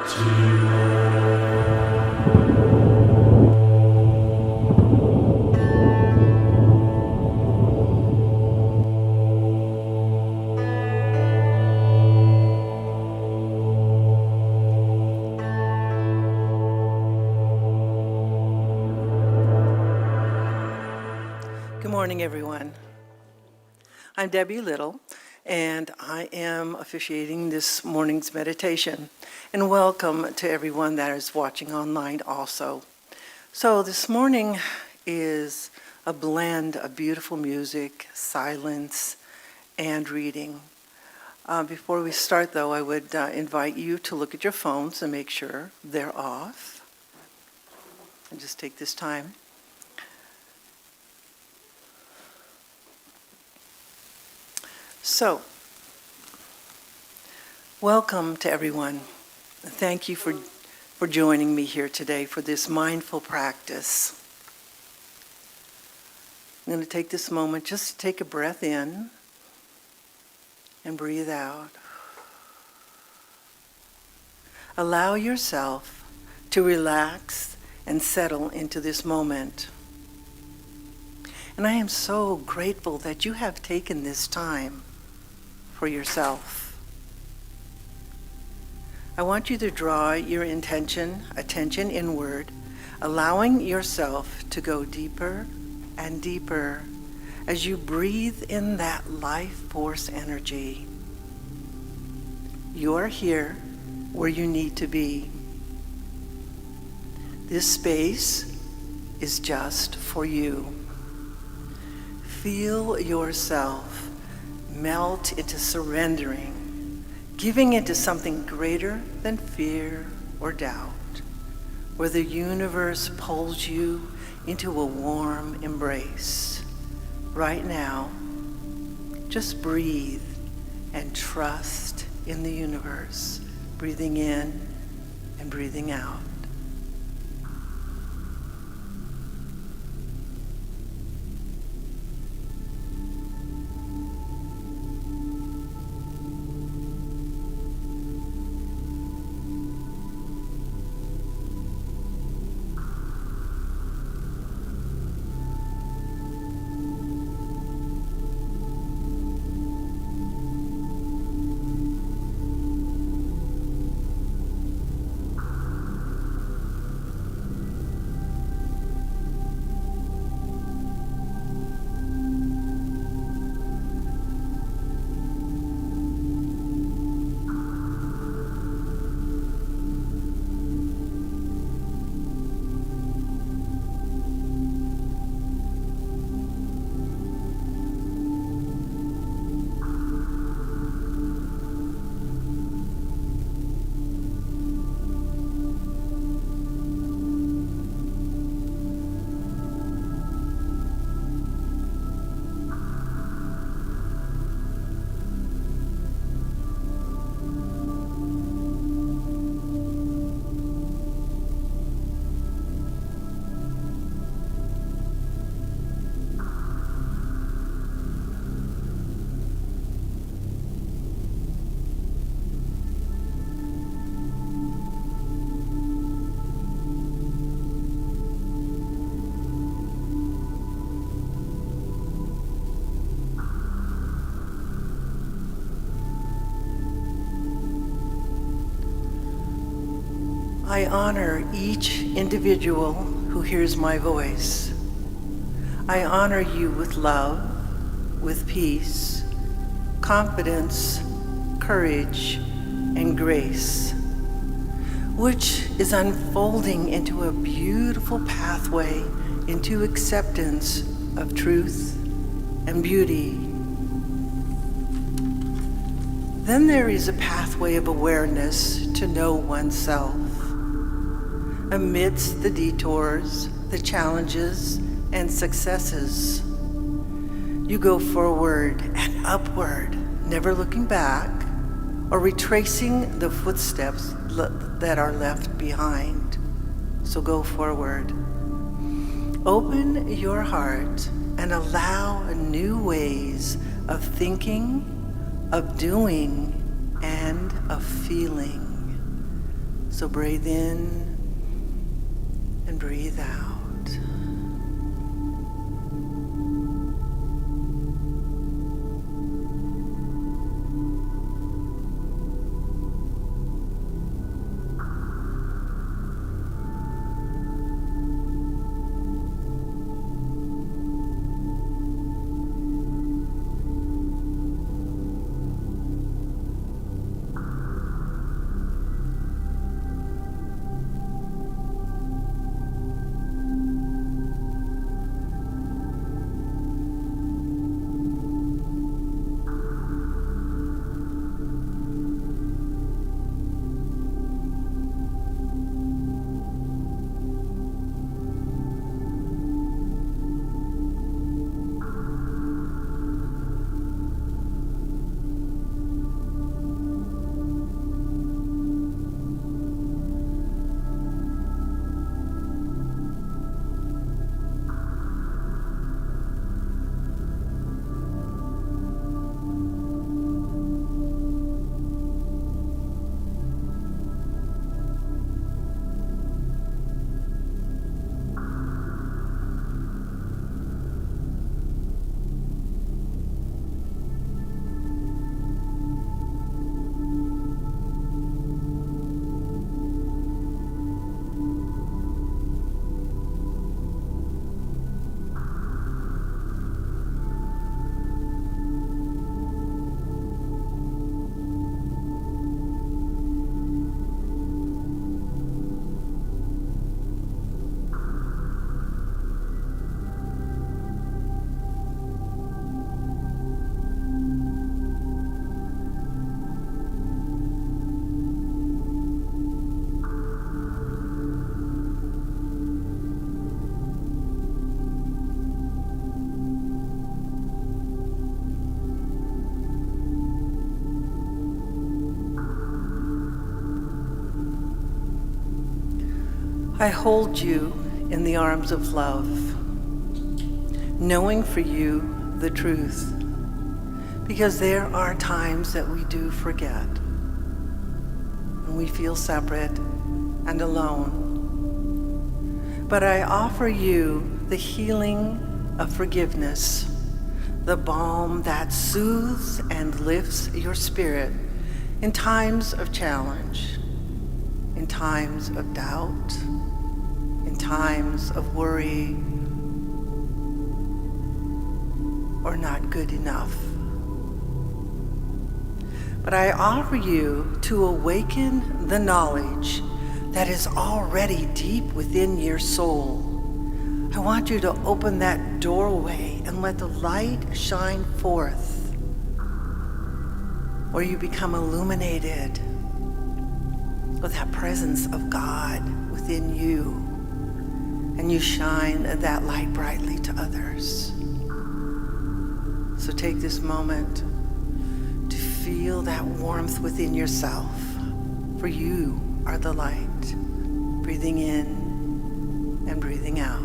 Good morning, everyone. I'm Debbie Little, and I am officiating this morning's meditation. And welcome to everyone that is watching online also. So this morning is a blend of beautiful music, silence, and reading. Before we start, though, I would invite you to look at your phones and make sure they're off. And just take this time. So, welcome to everyone. Thank you for joining me here today for this mindful practice. I'm going to take this moment just to take a breath in and breathe out. Allow yourself to relax and settle into this moment. And I am so grateful that you have taken this time for yourself. I want you to draw your attention inward, allowing yourself to go deeper and deeper as you breathe in that life force energy. You are here where you need to be. This space is just for you. Feel yourself melt into surrendering, giving into something greater than fear or doubt, where the universe pulls you into a warm embrace. Right now, just breathe and trust in the universe, breathing in and breathing out. I honor each individual who hears my voice. I honor you with love, with peace, confidence, courage, and grace, which is unfolding into a beautiful pathway into acceptance of truth and beauty. Then there is a pathway of awareness to know oneself. Amidst the detours, the challenges, and successes, you go forward and upward, never looking back or retracing the footsteps that are left behind. So go forward. Open your heart and allow new ways of thinking, of doing, and of feeling. So breathe in and breathe out. I hold you in the arms of love, knowing for you the truth, because there are times that we do forget, and we feel separate and alone. But I offer you the healing of forgiveness, the balm that soothes and lifts your spirit in times of challenge, in times of doubt, in times of worry or not good enough. But I offer you to awaken the knowledge that is already deep within your soul. I want you to open that doorway and let the light shine forth, where you become illuminated with that presence of God within you, and you shine that light brightly to others. So take this moment to feel that warmth within yourself, for you are the light, breathing in and breathing out.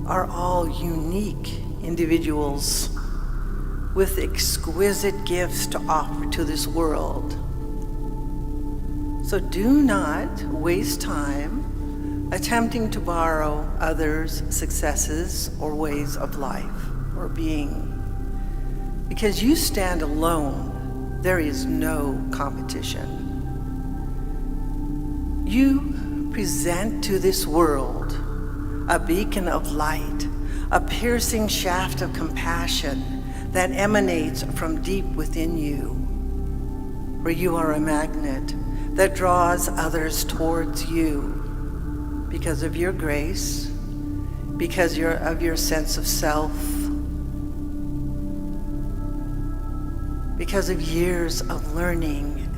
are all unique individuals with exquisite gifts to offer to this world. So do not waste time attempting to borrow others' successes or ways of life or being. Because you stand alone, there is no competition. You present to this world a beacon of light, a piercing shaft of compassion that emanates from deep within you, where you are a magnet that draws others towards you because of your grace, because of your sense of self, because of years of learning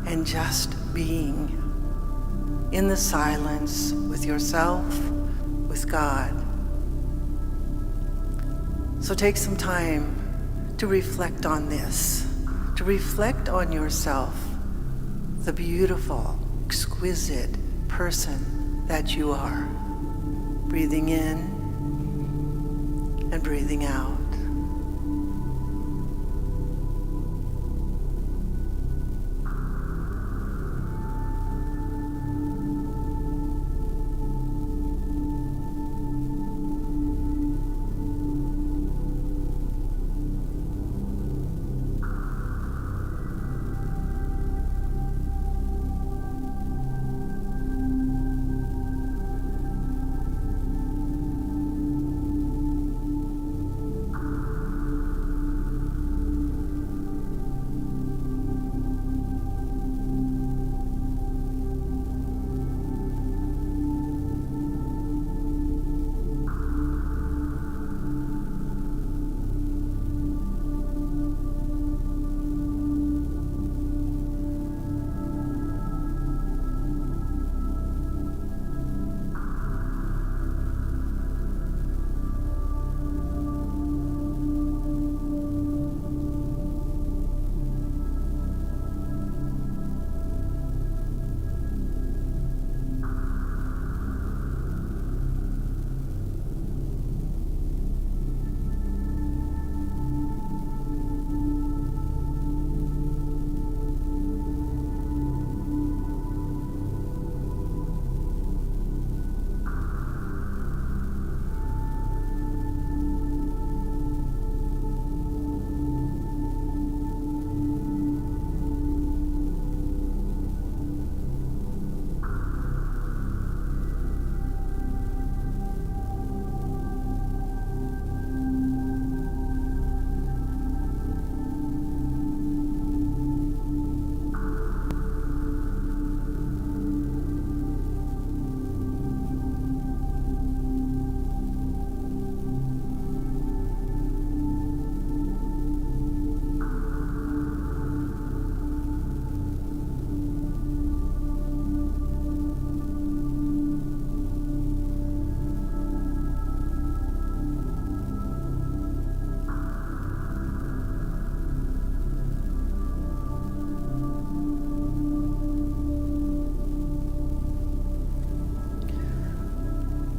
and just being in the silence with yourself, with God. So take some time to reflect on this, to reflect on yourself, the beautiful, exquisite person that you are, breathing in and breathing out.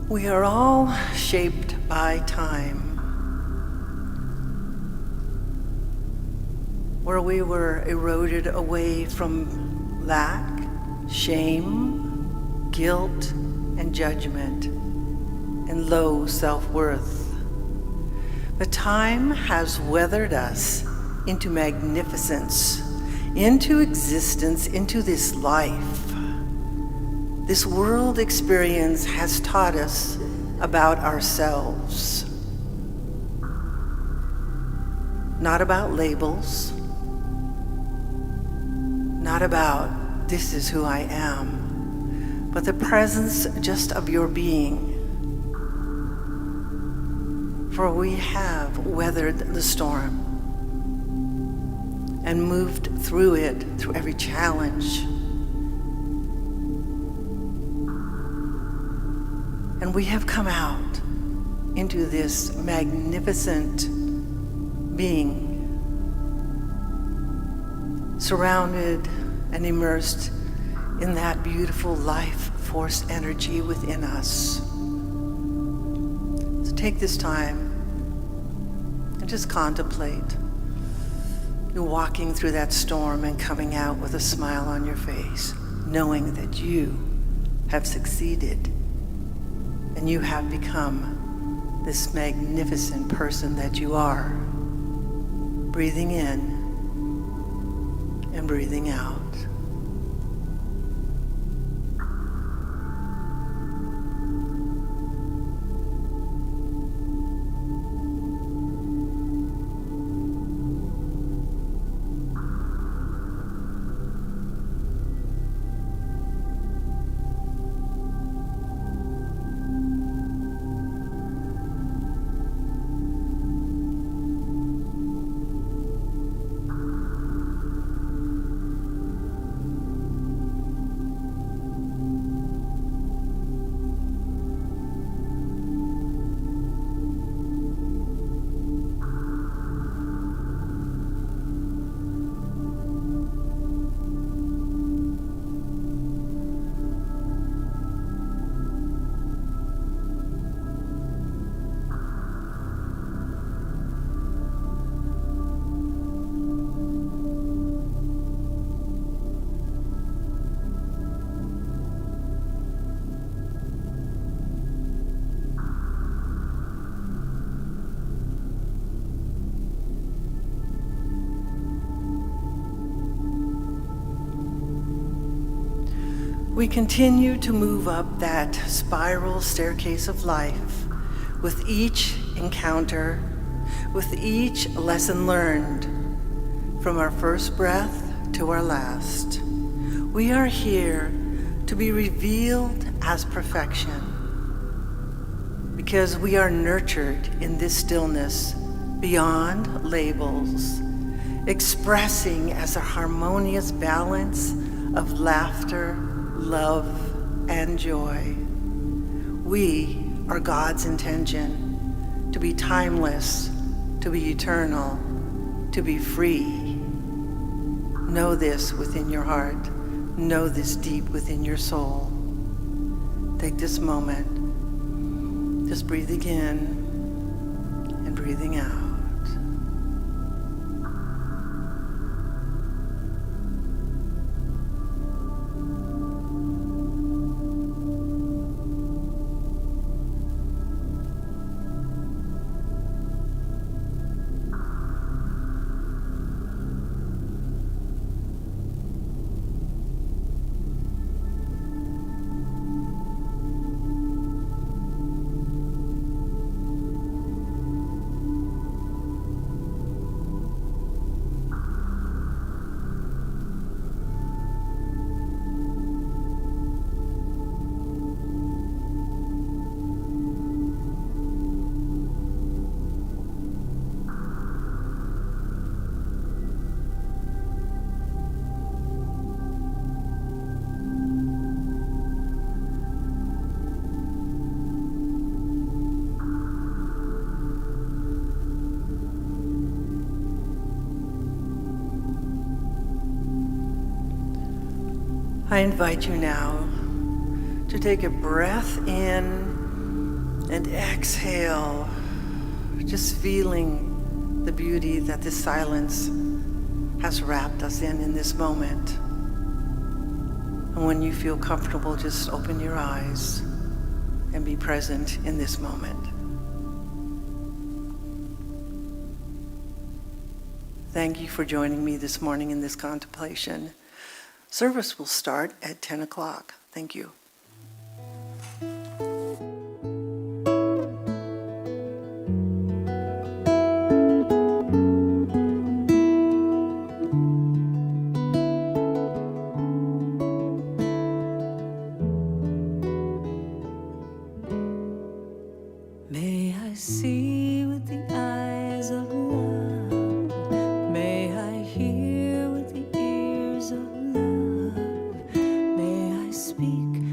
We are all shaped by time, where we were eroded away from lack, shame, guilt, and judgment, and low self-worth. But time has weathered us into magnificence, into existence, into this life. This world experience has taught us about ourselves, not about labels, not about this is who I am, but the presence just of your being. For we have weathered the storm and moved through it, through every challenge. And we have come out into this magnificent being, surrounded and immersed in that beautiful life force energy within us. So take this time and just contemplate. You're walking through that storm and coming out with a smile on your face, knowing that you have succeeded and you have become this magnificent person that you are. Breathing in and breathing out. We continue to move up that spiral staircase of life with each encounter, with each lesson learned, from our first breath to our last. We are here to be revealed as perfection because we are nurtured in this stillness beyond labels, expressing as a harmonious balance of laughter, love, and joy. We are God's intention to be timeless, to be eternal, to be free. Know this within your heart. Know this deep within your soul. Take this moment, just breathing in and breathing out. I invite you now to take a breath in and exhale, just feeling the beauty that this silence has wrapped us in this moment. And when you feel comfortable, just open your eyes and be present in this moment. Thank you for joining me this morning in this contemplation. Service will start at 10 o'clock. Thank you. May I see with the eyes of love. May I hear with the ears of love. May I speak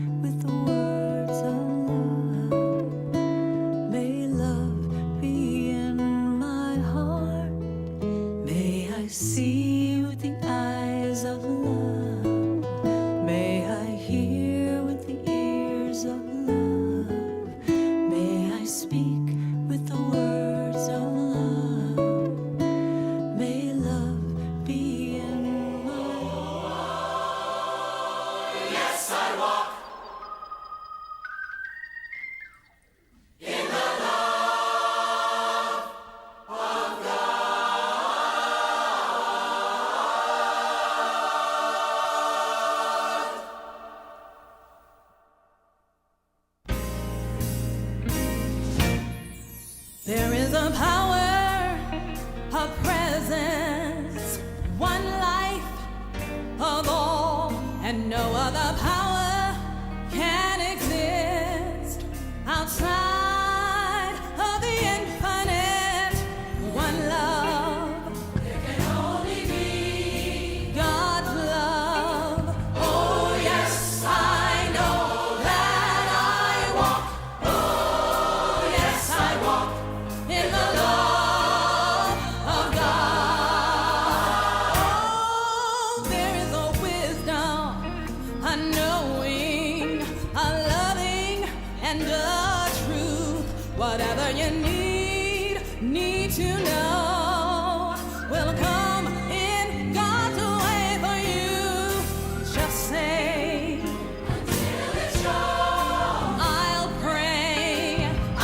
There is a power, a presence, one life of all, and no other power can exist outside of the infinite. One love, there can only be God's love. Oh yes, I know that I walk. Oh yes, I walk in the love of God. Oh, there is a wisdom, a knowing, a loving, and a truth. Whatever you need to know will come in God's way for you. Just say, until it's strong, I'll pray. I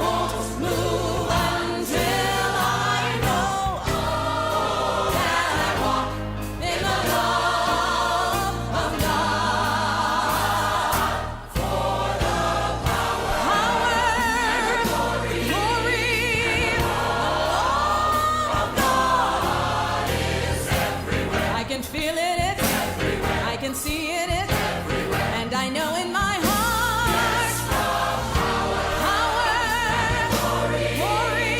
won't move until I know that I walk in the love of God. For the power, glory, of God is everywhere. I can feel it, it's everywhere. I can see it, it's everywhere. And I know in my heart, power, glory,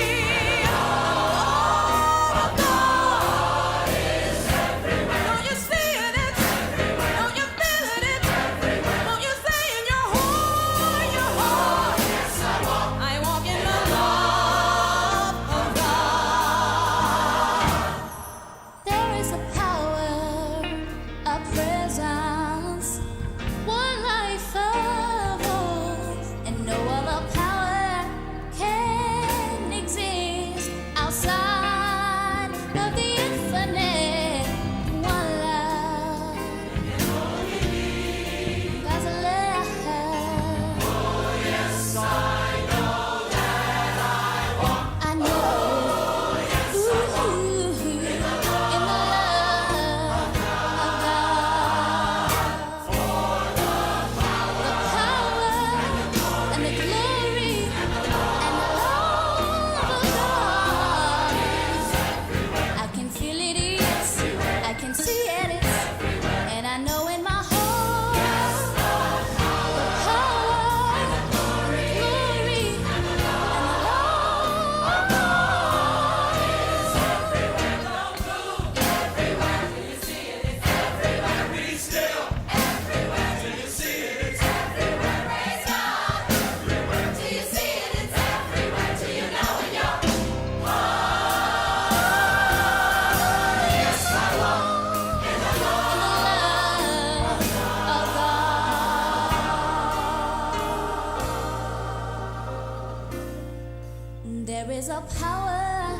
of God is everywhere. Don't you see it, it's everywhere. Don't you feel it, it's everywhere. Don't you say in your heart, yes, I walk in the love of God. There is a power, a presence, one life of all, and no other power can exist outside of the infinite. One love, God's love. Oh yes, I know that I walk. I know. Ooh, in the love of God. For the power and the glory and the love of God. I can feel it, it's, I can see it, it's, and I know in my heart the power, the glory, and the love of God is everywhere. Don't move, everywhere. Till you see it, it's everywhere. Be still, everywhere. Till you see it, it's everywhere. Praise God, everywhere. Till you see it, it's everywhere. Till you know in your heart. Yes, I walk in the love of God. There is a power,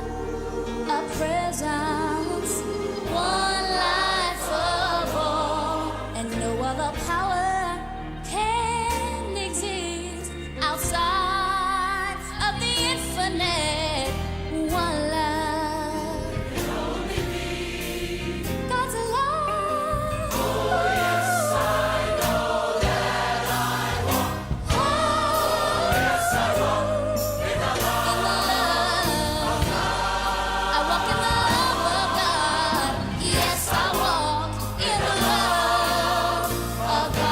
a presence, one life of all, and no other power can exist outside of the infinite. One love, God's love. Oh yes, I know that I walk. Oh yes, I walk in the love of God. I walk in the love of God. Yes, I walk in the love of God.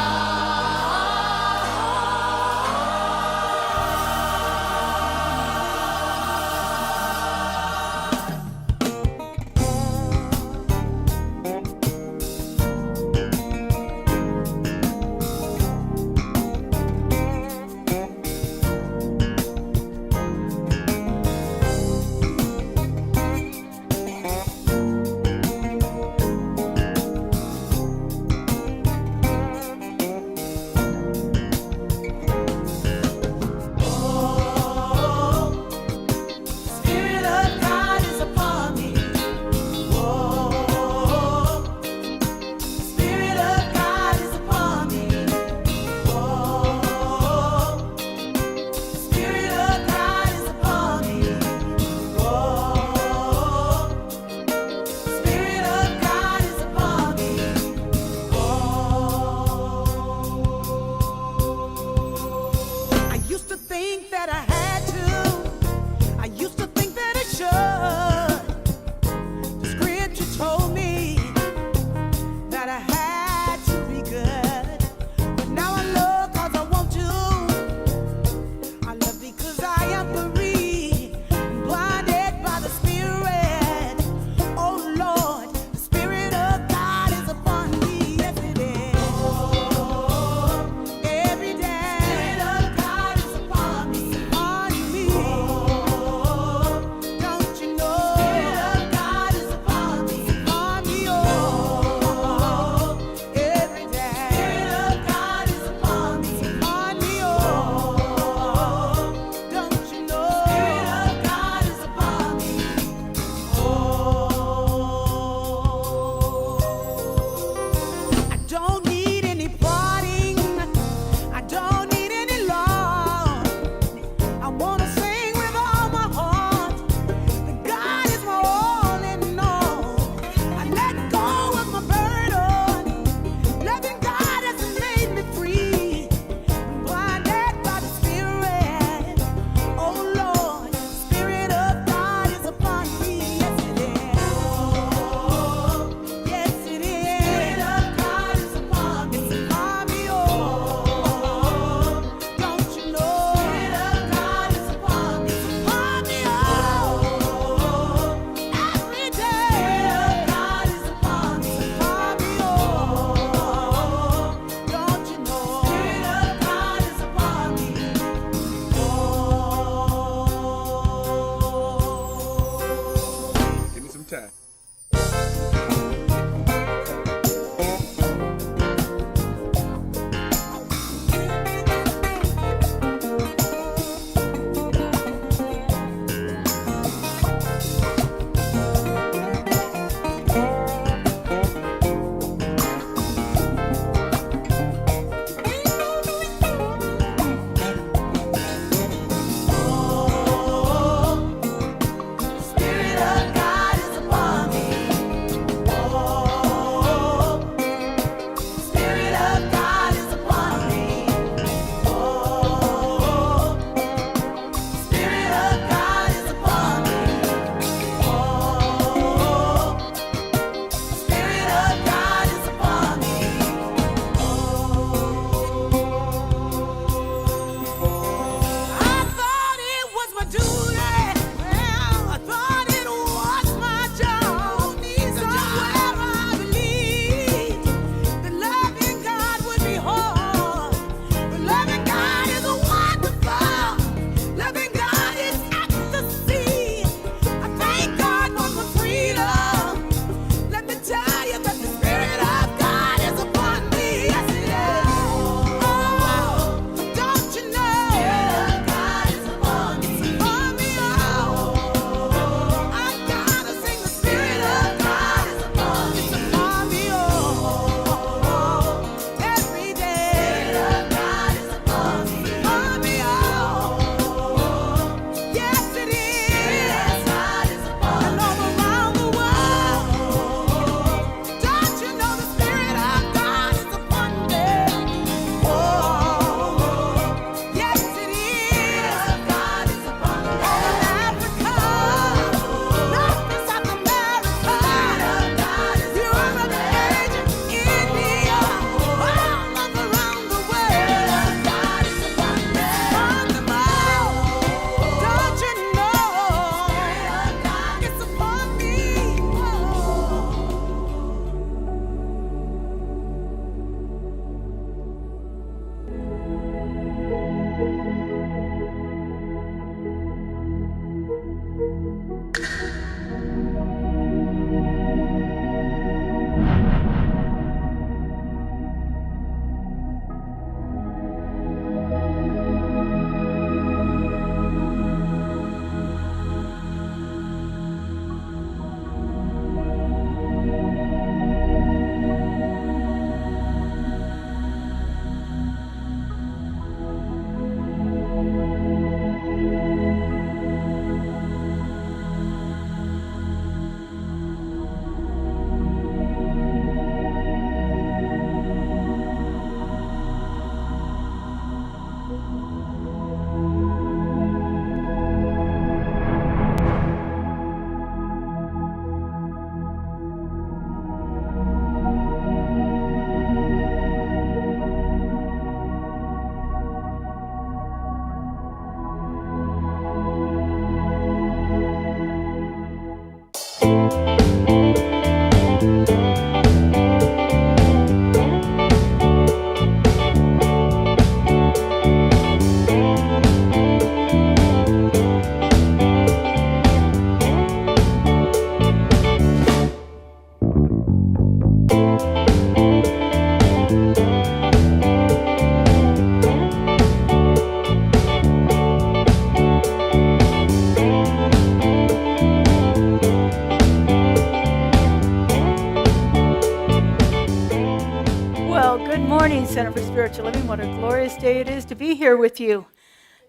Good morning, Center for Spiritual Living. What a glorious day it is to be here with you.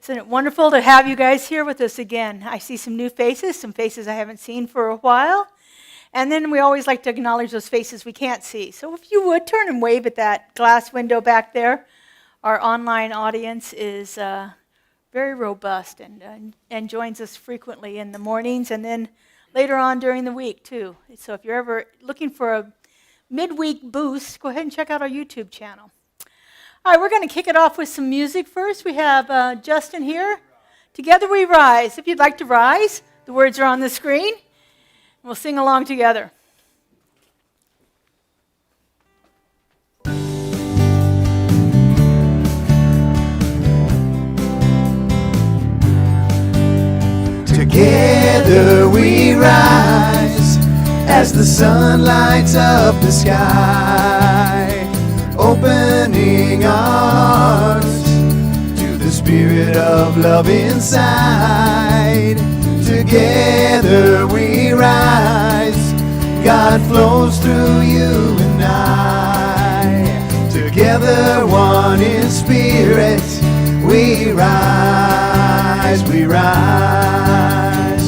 Isn't it wonderful to have you guys here with us again? I see some new faces, some faces I haven't seen for a while. And then we always like to acknowledge those faces we can't see. So if you would turn and wave at that glass window back there. Our online audience is very robust and joins us frequently in the mornings and then later on during the week too. So if you're ever looking for a midweek boost, go ahead and check out our YouTube channel. All right, we're going to kick it off with some music first. We have Justin here. Together We Rise. If you'd like to rise, the words are on the screen. We'll sing along together. Together we rise as the sun lights up the sky, opening our hearts to the spirit of love inside. Together we rise, God flows through you and I. Together one in spirit, we rise, we rise.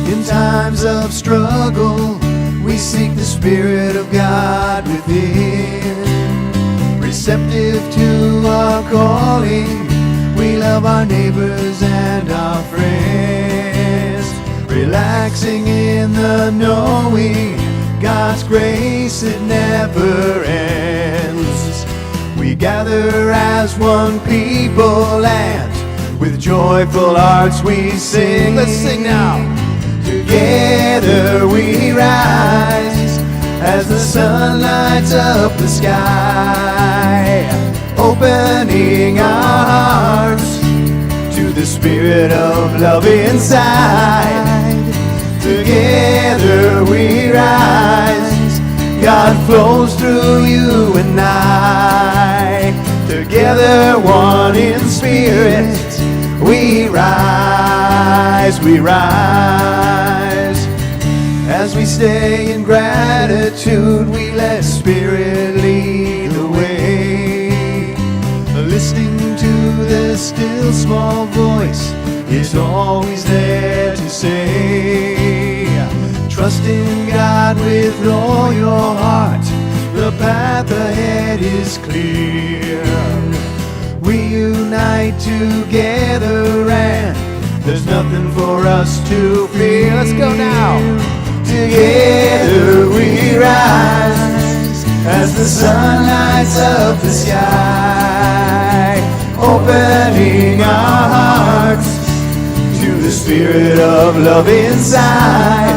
In times of struggle, we seek the Spirit of God within. Receptive to our calling, we love our neighbors and our friends. Relaxing in the knowing God's grace, it never ends. We gather as one people and with joyful hearts we sing. Let's sing now. Together we rise as the sun lights up the sky, opening our hearts to the spirit of love inside. Together we rise, God flows through you and I. Together one in spirit, we rise, we rise. As we stay in gratitude, we let Spirit lead the way. Listening to the still small voice is always there to say, trust in God with all your heart, the path ahead is clear. We unite together and there's nothing for us to fear. Let's go now. Together we rise as the sun lights up the sky, opening our hearts to the spirit of love inside.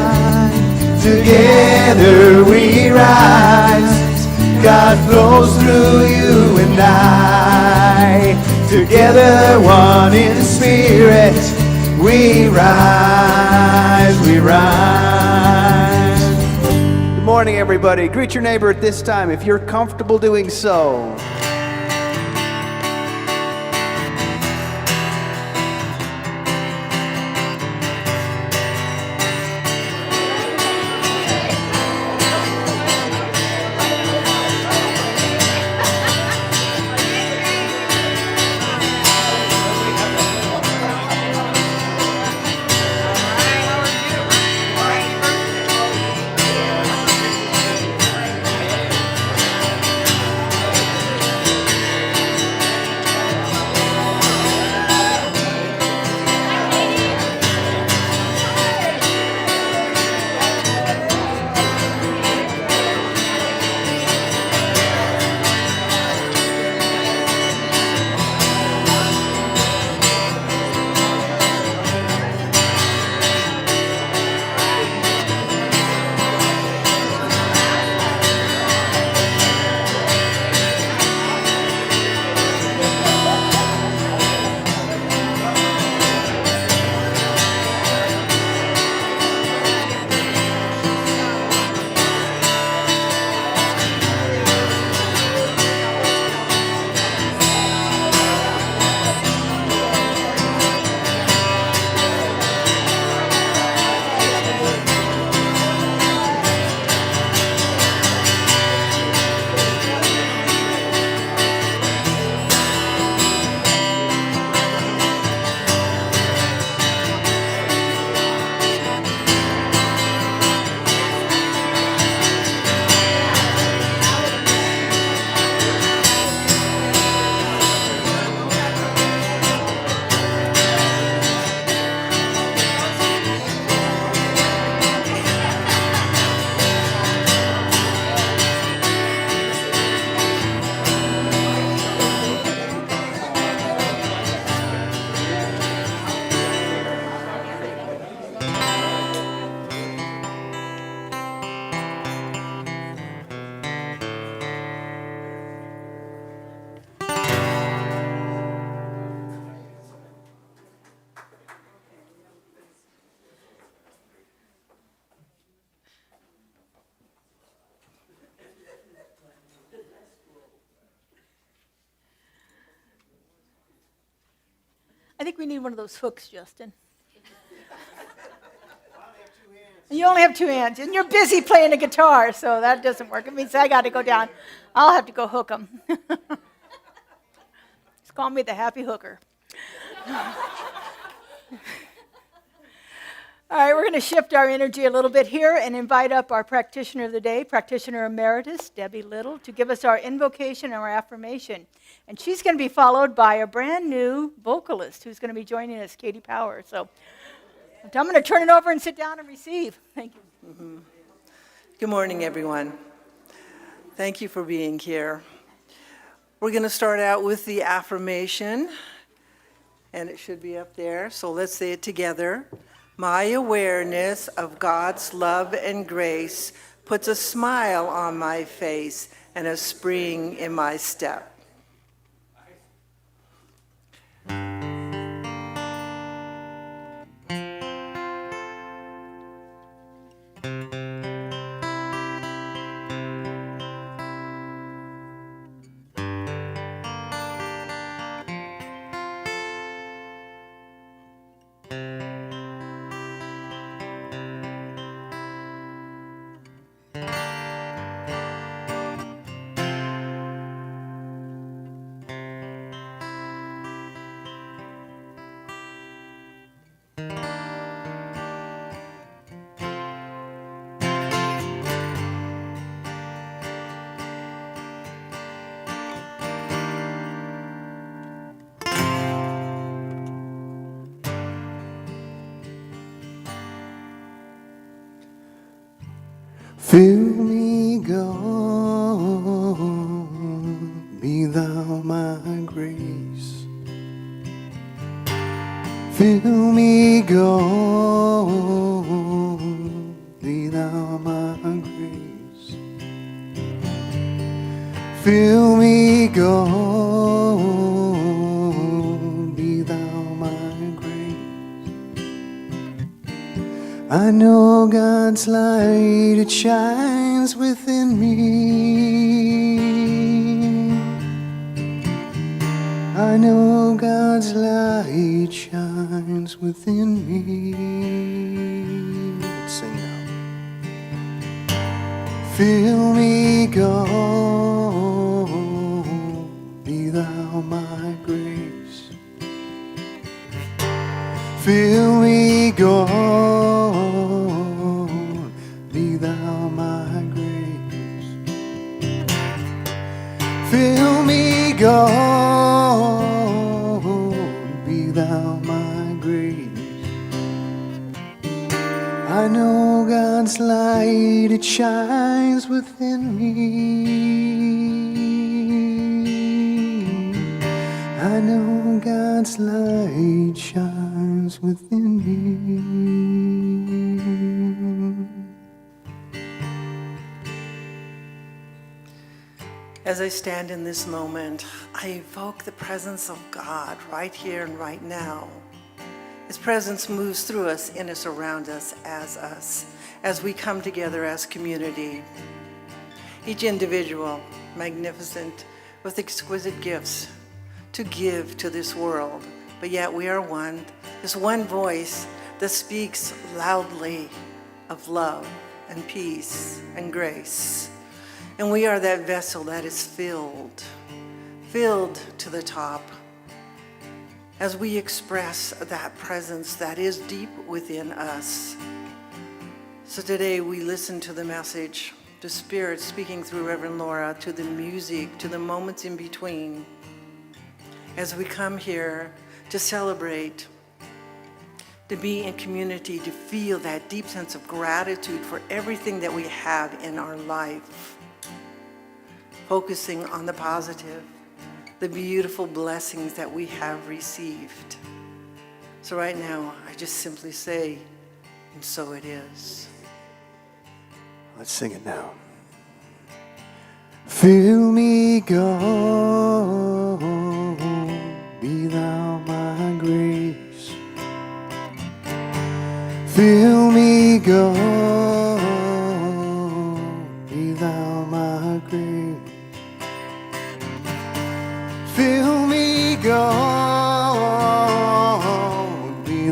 Together we rise, God flows through you and I. Together one in spirit, we rise, we rise. Good morning, everybody. Greet your neighbor at this time if you're comfortable doing so. I think we need one of those hooks, Justin. You only have 2 hands, and you're busy playing a guitar, so that doesn't work. It means I got to go down. I'll have to go hook them. Just call me the happy hooker. All right, we're going to shift our energy a little bit here and invite up our practitioner of the day, practitioner emeritus, Debbie Little, to give us our invocation and our affirmation. And she's going to be followed by a brand new vocalist who's going to be joining us, Katie Power. So I'm going to turn it over and sit down and receive. Thank you. Mm-hmm. Good morning, everyone. Thank you for being here. We're going to start out with the affirmation, and it should be up there. So let's say it together. My awareness of God's love and grace puts a smile on my face and a spring in my step. Fill me, God, be thou my grace. Fill me, God, be thou my grace. Fill me, God, be thou my grace. I know God's light, it shines within me. I know God's light shines within me. Let's sing now. Fill me, God, be thou my grace. Fill me, God, be thou my grace. Fill me, God, be thou my grace. I know God's light, it shines within me. I know God's light shines within me. As I stand in this moment, I evoke the presence of God right here and right now. His presence moves through us, in us, around us, as we come together as community. Each individual, magnificent, with exquisite gifts to give to this world. But yet we are one, this one voice that speaks loudly of love and peace and grace. And we are that vessel that is filled to the top as we express that presence that is deep within us. So today we listen to the message, the Spirit speaking through Reverend Laura, to the music, to the moments in between, as we come here to celebrate, to be in community, to feel that deep sense of gratitude for everything that we have in our life, focusing on the positive, the beautiful blessings that we have received. So right now, I just simply say, and so it is. Let's sing it now. Fill me, God, be thou my grace. Fill me, God, be thou my grace. Fill me, God,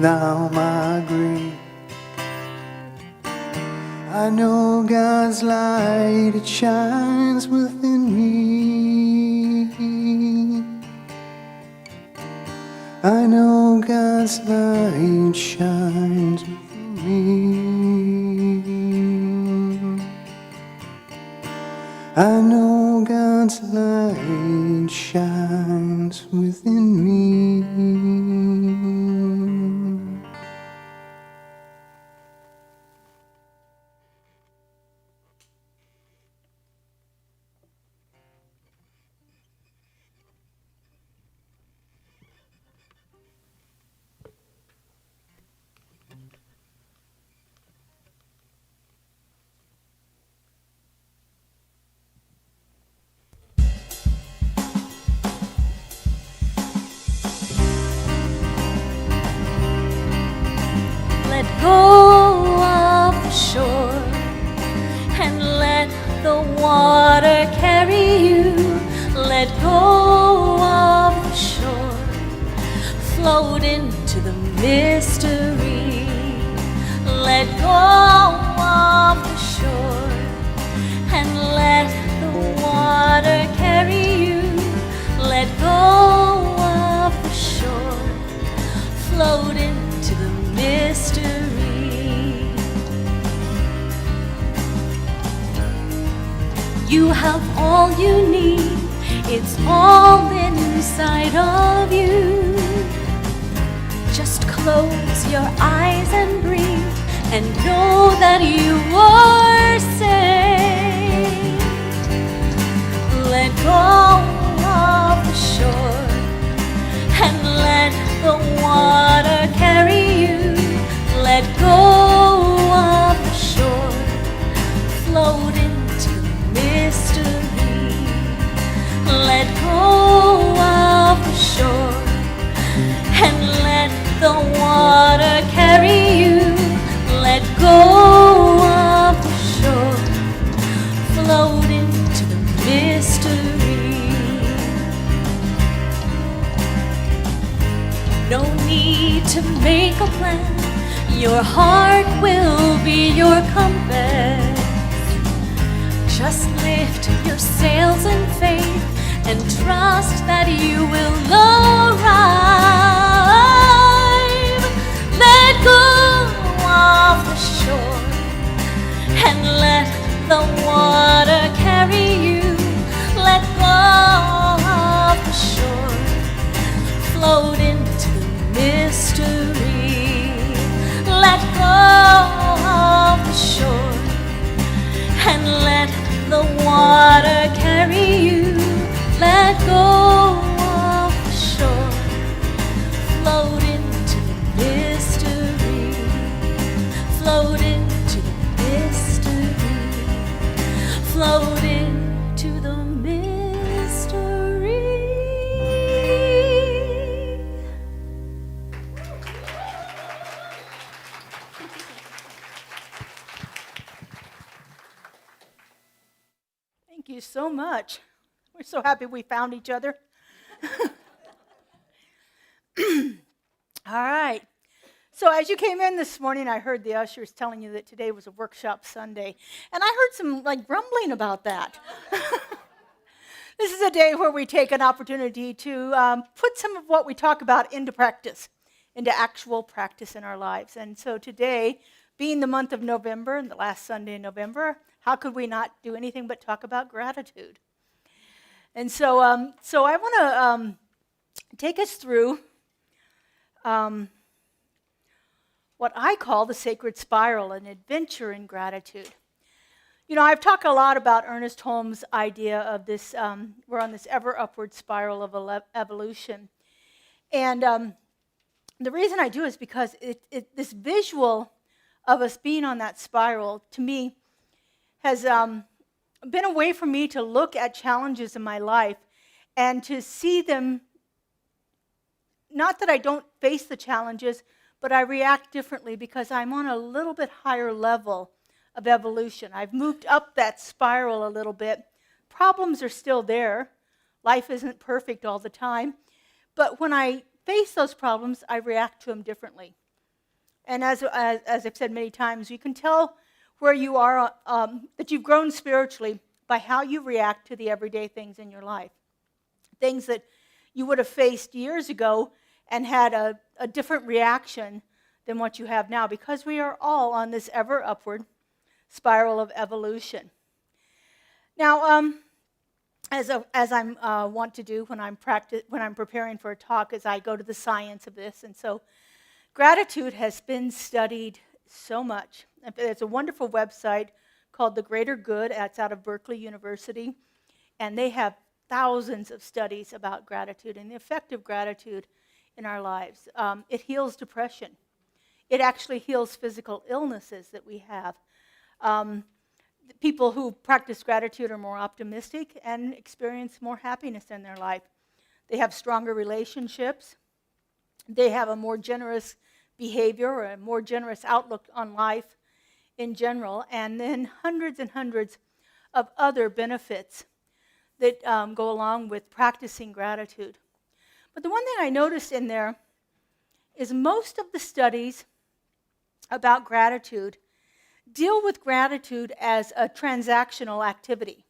thou my grief. I know God's light, it shines within me. I know God's light shines within me. I know God's light shines within me. Let go of the shore and let the water carry you. Let go of the shore, float into the mystery. Let go of the shore and let the water carry you. Let go of the shore, float into the mystery. You have all you need, it's all inside of you. Just close your eyes and breathe and know that you are safe. Let go of the shore and let the water carry you. Let go of the shore, float into the mystery. Let go of the shore and let the water carry you. Let go of the shore, float into the mystery. No need to make a plan, your heart will be your compass. Just lift your sails in faith and trust that you will arrive. Let go of the shore and let the water carry you. Let go of the shore, float into the mystery. Let go of the shore and let the water carry you. Let go of the shore, float into the mystery. Float into the mystery. Float into the mystery. Thank you so much. We're so happy we found each other. All right. So as you came in this morning, I heard the ushers telling you that today was a workshop Sunday. And I heard some grumbling about that. This is a day where we take an opportunity to put some of what we talk about into practice, into actual practice in our lives. And so today, being the month of November and the last Sunday in November, how could we not do anything but talk about gratitude? And so I want to take us through what I call the sacred spiral, an adventure in gratitude. You know, I've talked a lot about Ernest Holmes' idea of this, we're on this ever upward spiral of evolution. And the reason I do is because this visual of us being on that spiral, to me, has been a way for me to look at challenges in my life and to see them, not that I don't face the challenges, but I react differently because I'm on a little bit higher level of evolution. I've moved up that spiral a little bit. Problems are still there. Life isn't perfect all the time. But when I face those problems, I react to them differently. And as I've said many times, you can tell where you are, that you've grown spiritually by how you react to the everyday things in your life. Things that you would have faced years ago and had a different reaction than what you have now, because we are all on this ever upward spiral of evolution. Now, as I want to do when I'm preparing for a talk, is I go to the science of this, and so gratitude has been studied so much. There's a wonderful website called The Greater Good. It's out of Berkeley University, and they have thousands of studies about gratitude and the effect of gratitude in our lives. It heals depression. It actually heals physical illnesses that we have. People who practice gratitude are more optimistic and experience more happiness in their life. They have stronger relationships. They have a more generous behavior or a more generous outlook on life in general, and then hundreds and hundreds of other benefits that go along with practicing gratitude. But the one thing I noticed in there is most of the studies about gratitude deal with gratitude as a transactional activity.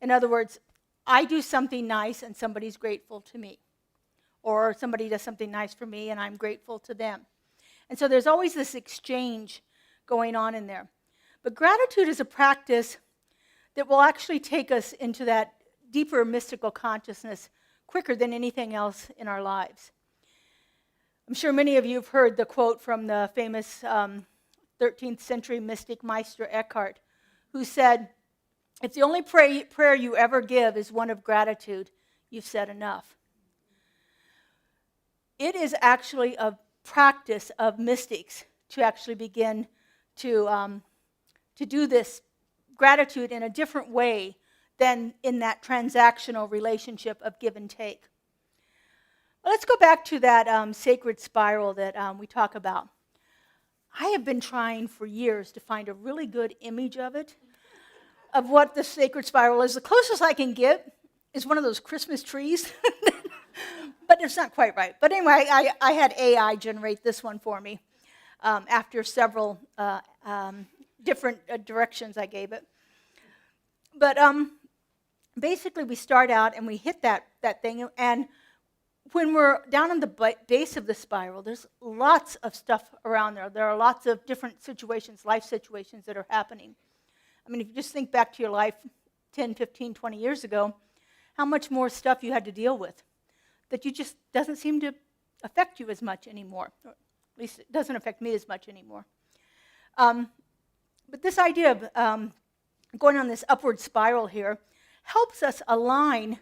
In other words, I do something nice and somebody's grateful to me. Or somebody does something nice for me and I'm grateful to them. And so there's always this exchange going on in there. But gratitude is a practice that will actually take us into that deeper mystical consciousness quicker than anything else in our lives. I'm sure many of you have heard the quote from the famous 13th century mystic Meister Eckhart, who said, "If the only prayer you ever give is one of gratitude, you've said enough." It is actually a practice of mystics to actually begin to do this gratitude in a different way than in that transactional relationship of give and take. Well, let's go back to that sacred spiral that we talk about. I have been trying for years to find a really good image of it, of what the sacred spiral is. The closest I can get is one of those Christmas trees, but it's not quite right. But anyway, I had AI generate this one for me after several different directions I gave it. But basically, we start out and we hit that thing, and when we're down on the base of the spiral, there's lots of stuff around there. There are lots of different situations, life situations that are happening. I mean, if you just think back to your life 10, 15, 20 years ago, how much more stuff you had to deal with that you just doesn't seem to affect you as much anymore. Or at least it doesn't affect me as much anymore. But this idea of going on this upward spiral here helps us align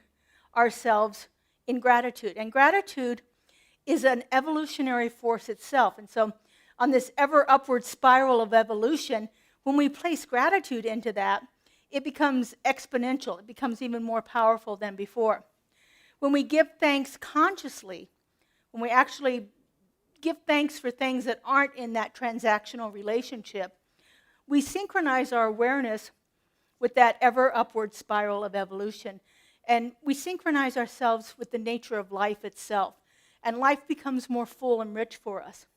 ourselves in gratitude. And gratitude is an evolutionary force itself. And so on this ever upward spiral of evolution, when we place gratitude into that, it becomes exponential. It becomes even more powerful than before. When we give thanks consciously, when we actually give thanks for things that aren't in that transactional relationship, we synchronize our awareness with that ever upward spiral of evolution. And we synchronize ourselves with the nature of life itself. And life becomes more full and rich for us.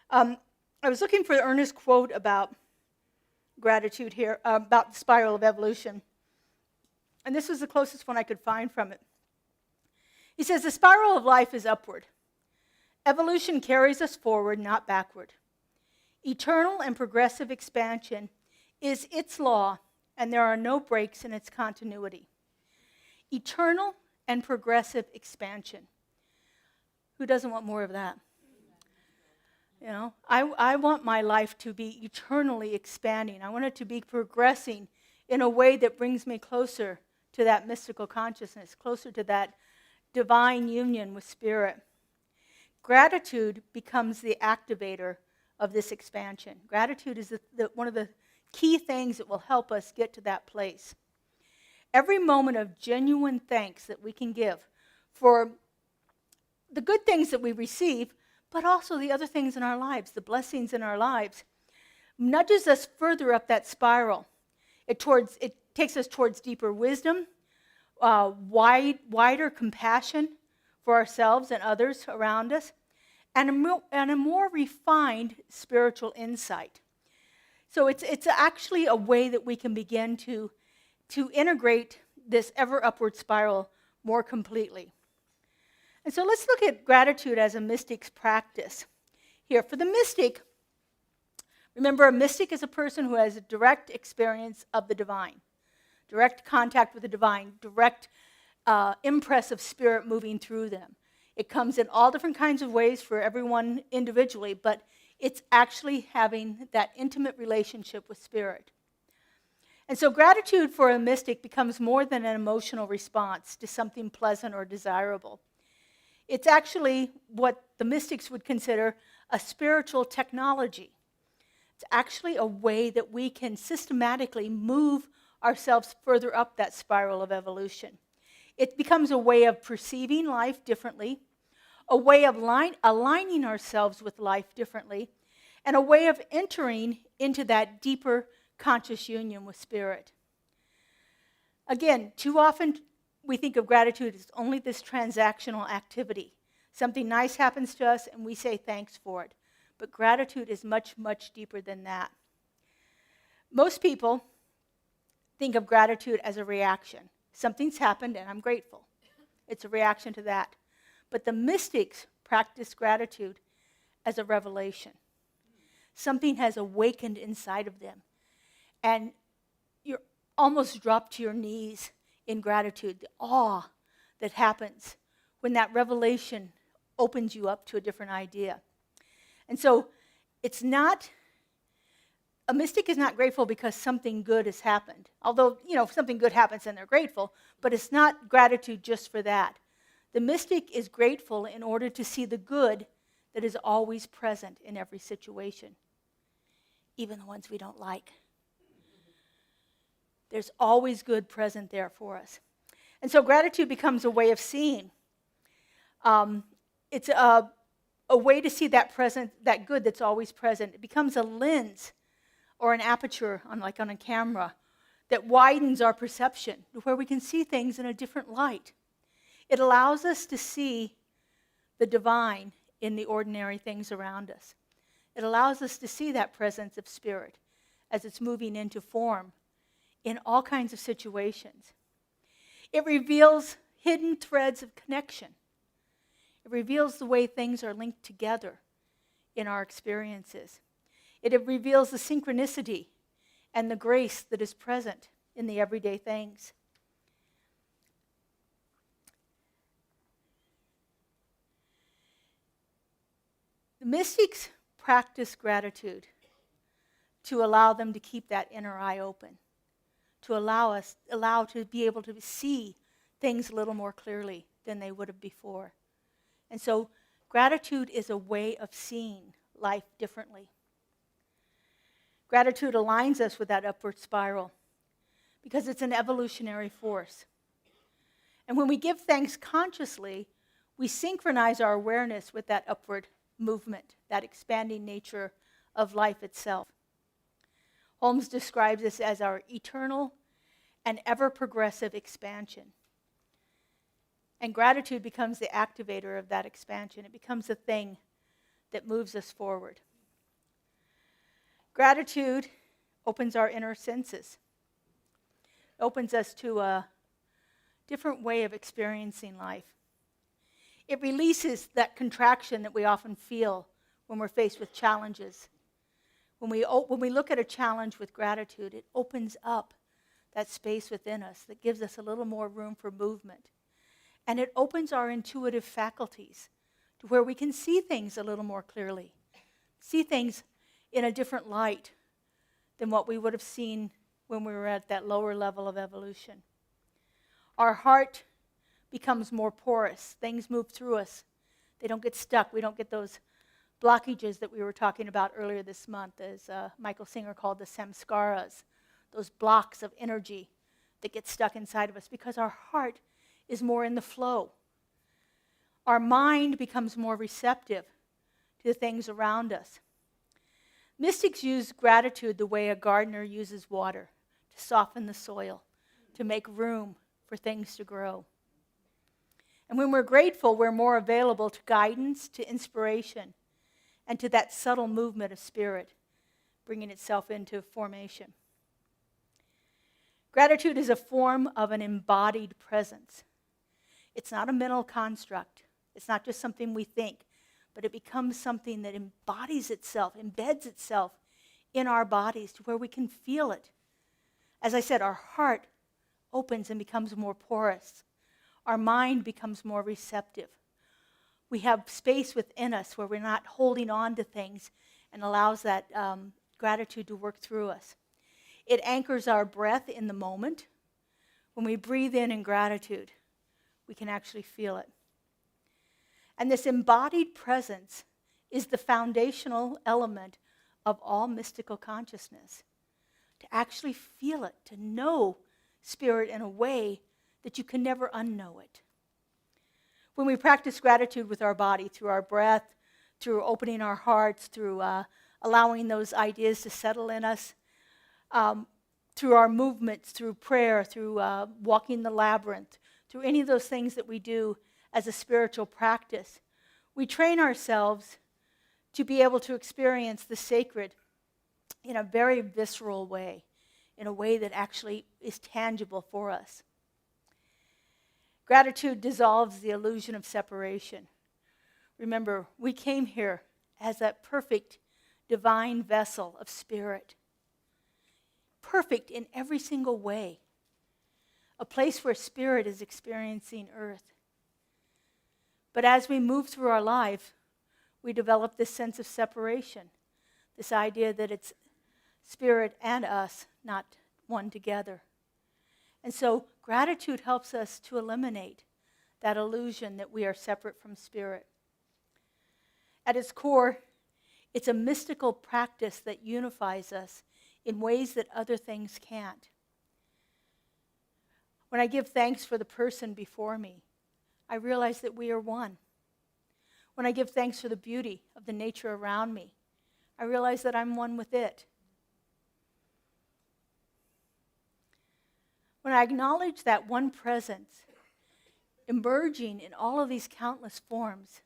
I was looking for the earnest quote about gratitude here, about the spiral of evolution. And this was the closest one I could find from it. He says, "The spiral of life is upward. Evolution carries us forward, not backward. Eternal and progressive expansion is its law, and there are no breaks in its continuity." Eternal and progressive expansion. Who doesn't want more of that? You know, I want my life to be eternally expanding. I want it to be progressing in a way that brings me closer to that mystical consciousness, closer to that divine union with Spirit. Gratitude becomes the activator of this expansion. Gratitude is one of the key things that will help us get to that place. Every moment of genuine thanks that we can give for the good things that we receive, but also the other things in our lives, the blessings in our lives, nudges us further up that spiral. It takes us towards deeper wisdom, wider compassion for ourselves and others around us, and a more refined spiritual insight. So it's actually a way that we can begin to integrate this ever upward spiral more completely. And so let's look at gratitude as a mystic's practice. Here, for the mystic, remember, a mystic is a person who has a direct experience of the divine, direct contact with the divine, direct impress of spirit moving through them. It comes in all different kinds of ways for everyone individually, but it's actually having that intimate relationship with spirit. And so gratitude for a mystic becomes more than an emotional response to something pleasant or desirable. It's actually what the mystics would consider a spiritual technology. It's actually a way that we can systematically move ourselves further up that spiral of evolution. It becomes a way of perceiving life differently, a way of aligning ourselves with life differently, and a way of entering into that deeper conscious union with spirit. Again, too often we think of gratitude as only this transactional activity. Something nice happens to us and we say thanks for it. But gratitude is much, much deeper than that. Most people think of gratitude as a reaction. Something's happened and I'm grateful. It's a reaction to that. But the mystics practice gratitude as a revelation. Something has awakened inside of them. And you're almost dropped to your knees in gratitude, the awe that happens when that revelation opens you up to a different idea. And so it's not, a mystic is not grateful because something good has happened. Although, if something good happens, then they're grateful, but it's not gratitude just for that. The mystic is grateful in order to see the good that is always present in every situation, even the ones we don't like. There's always good present there for us. And so gratitude becomes a way of seeing. It's a way to see that good that's always present. It becomes a lens or an aperture, on a camera, that widens our perception to where we can see things in a different light. It allows us to see the divine in the ordinary things around us. It allows us to see that presence of spirit as it's moving into form in all kinds of situations. It reveals hidden threads of connection. It reveals the way things are linked together in our experiences. It reveals the synchronicity and the grace that is present in the everyday things. The mystics practice gratitude to allow them to keep that inner eye open, to allow to be able to see things a little more clearly than they would have before. And so gratitude is a way of seeing life differently. Gratitude aligns us with that upward spiral because it's an evolutionary force. And when we give thanks consciously, we synchronize our awareness with that upward movement, that expanding nature of life itself. Holmes describes this as our eternal and ever-progressive expansion. And gratitude becomes the activator of that expansion. It becomes the thing that moves us forward. Gratitude opens our inner senses. It opens us to a different way of experiencing life. It releases that contraction that we often feel when we're faced with challenges. When we look at a challenge with gratitude, it opens up that space within us that gives us a little more room for movement. And it opens our intuitive faculties to where we can see things a little more clearly, see things in a different light than what we would have seen when we were at that lower level of evolution. Our heart becomes more porous. Things move through us. They don't get stuck. We don't get those blockages that we were talking about earlier this month, as Michael Singer called the samskaras, those blocks of energy that get stuck inside of us because our heart is more in the flow. Our mind becomes more receptive to the things around us. Mystics use gratitude the way a gardener uses water to soften the soil, to make room for things to grow. And when we're grateful, we're more available to guidance, to inspiration, and to that subtle movement of spirit, bringing itself into formation. Gratitude is a form of an embodied presence. It's not a mental construct. It's not just something we think, but it becomes something that embodies itself, embeds itself in our bodies to where we can feel it. As I said, our heart opens and becomes more porous. Our mind becomes more receptive. We have space within us where we're not holding on to things and allows that gratitude to work through us. It anchors our breath in the moment. When we breathe in gratitude, we can actually feel it. And this embodied presence is the foundational element of all mystical consciousness. To actually feel it, to know spirit in a way that you can never unknow it. When we practice gratitude with our body, through our breath, through opening our hearts, through allowing those ideas to settle in us, through our movements, through prayer, through walking the labyrinth, through any of those things that we do as a spiritual practice, we train ourselves to be able to experience the sacred in a very visceral way, in a way that actually is tangible for us. Gratitude dissolves the illusion of separation. Remember, we came here as that perfect divine vessel of spirit. Perfect in every single way. A place where spirit is experiencing earth. But as we move through our life, we develop this sense of separation. This idea that it's spirit and us, not one together. And so gratitude helps us to eliminate that illusion that we are separate from spirit. At its core, it's a mystical practice that unifies us in ways that other things can't. When I give thanks for the person before me, I realize that we are one. When I give thanks for the beauty of the nature around me, I realize that I'm one with it. When I acknowledge that one presence emerging in all of these countless forms,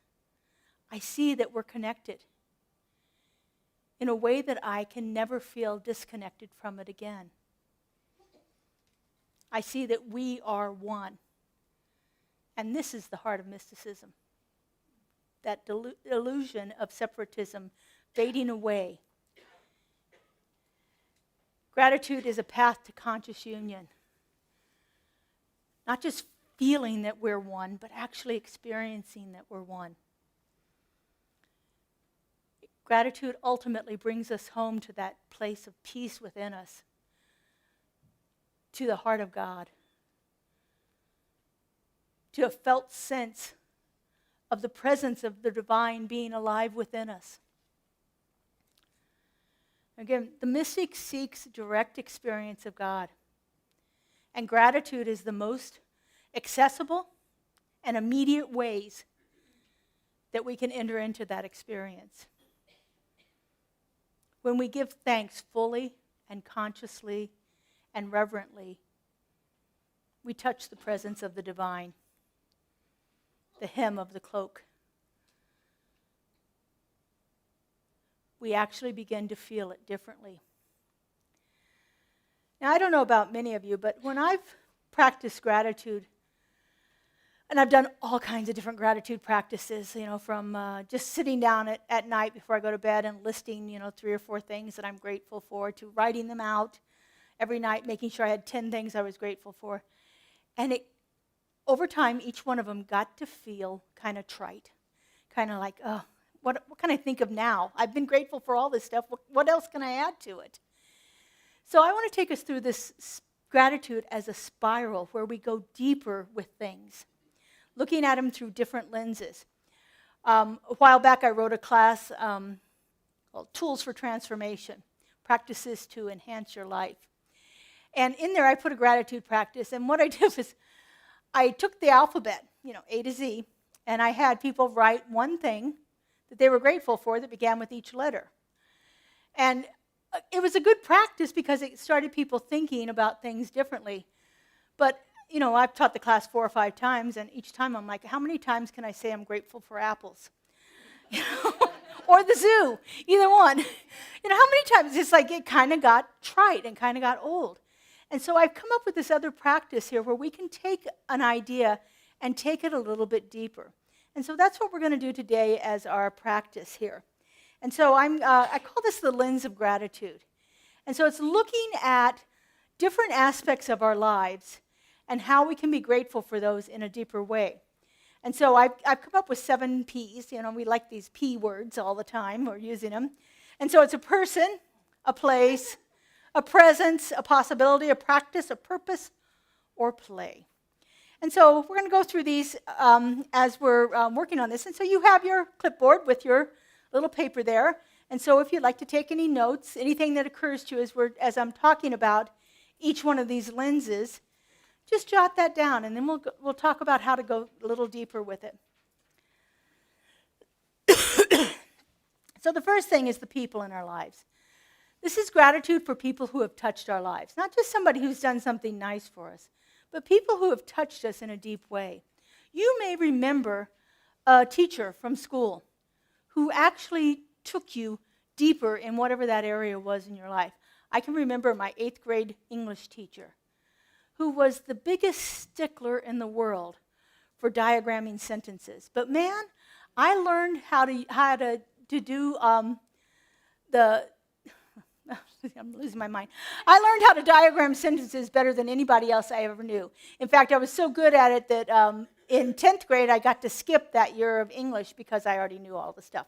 I see that we're connected in a way that I can never feel disconnected from it again. I see that we are one. And this is the heart of mysticism. That illusion of separatism fading away. Gratitude is a path to conscious union. Not just feeling that we're one, but actually experiencing that we're one. Gratitude ultimately brings us home to that place of peace within us, to the heart of God, to a felt sense of the presence of the divine being alive within us. Again, the mystic seeks direct experience of God. And gratitude is the most accessible and immediate ways that we can enter into that experience. When we give thanks fully and consciously and reverently, we touch the presence of the divine, the hem of the cloak. We actually begin to feel it differently. Now, I don't know about many of you, but when I've practiced gratitude, and I've done all kinds of different gratitude practices, from just sitting down at night before I go to bed and listing, 3 or 4 things that I'm grateful for, to writing them out every night, making sure I had 10 things I was grateful for. And over time, each one of them got to feel kind of trite, kind of like, oh, what can I think of now? I've been grateful for all this stuff. What else can I add to it? So I want to take us through this gratitude as a spiral where we go deeper with things, looking at them through different lenses. A while back, I wrote a class called Tools for Transformation, Practices to Enhance Your Life. And in there, I put a gratitude practice. And what I did was I took the alphabet, A to Z, and I had people write one thing that they were grateful for that began with each letter. And it was a good practice because it started people thinking about things differently. But I've taught the class 4 or 5 times, and each time I'm like, how many times can I say I'm grateful for apples? Or the zoo, either one. How many times it's like it kind of got trite and kind of got old. And so I've come up with this other practice here where we can take an idea and take it a little bit deeper. And so that's what we're going to do today as our practice here. And so I call this the lens of gratitude. And so it's looking at different aspects of our lives and how we can be grateful for those in a deeper way. And so I've come up with 7 P's. We like these P words all the time. We're using them. And so it's a person, a place, a presence, a possibility, a practice, a purpose, or play. And so we're going to go through these as we're working on this. And so you have your clipboard with your little paper there. And so if you'd like to take any notes, anything that occurs to you as I'm talking about each one of these lenses, just jot that down, and then we'll talk about how to go a little deeper with it. So the first thing is the people in our lives. This is gratitude for people who have touched our lives, not just somebody who's done something nice for us, but people who have touched us in a deep way. You may remember a teacher from school who actually took you deeper in whatever that area was in your life. I can remember my 8th grade English teacher, who was the biggest stickler in the world for diagramming sentences. But man, I learned how to do I'm losing my mind. I learned how to diagram sentences better than anybody else I ever knew. In fact, I was so good at it that in 10th grade, I got to skip that year of English because I already knew all the stuff.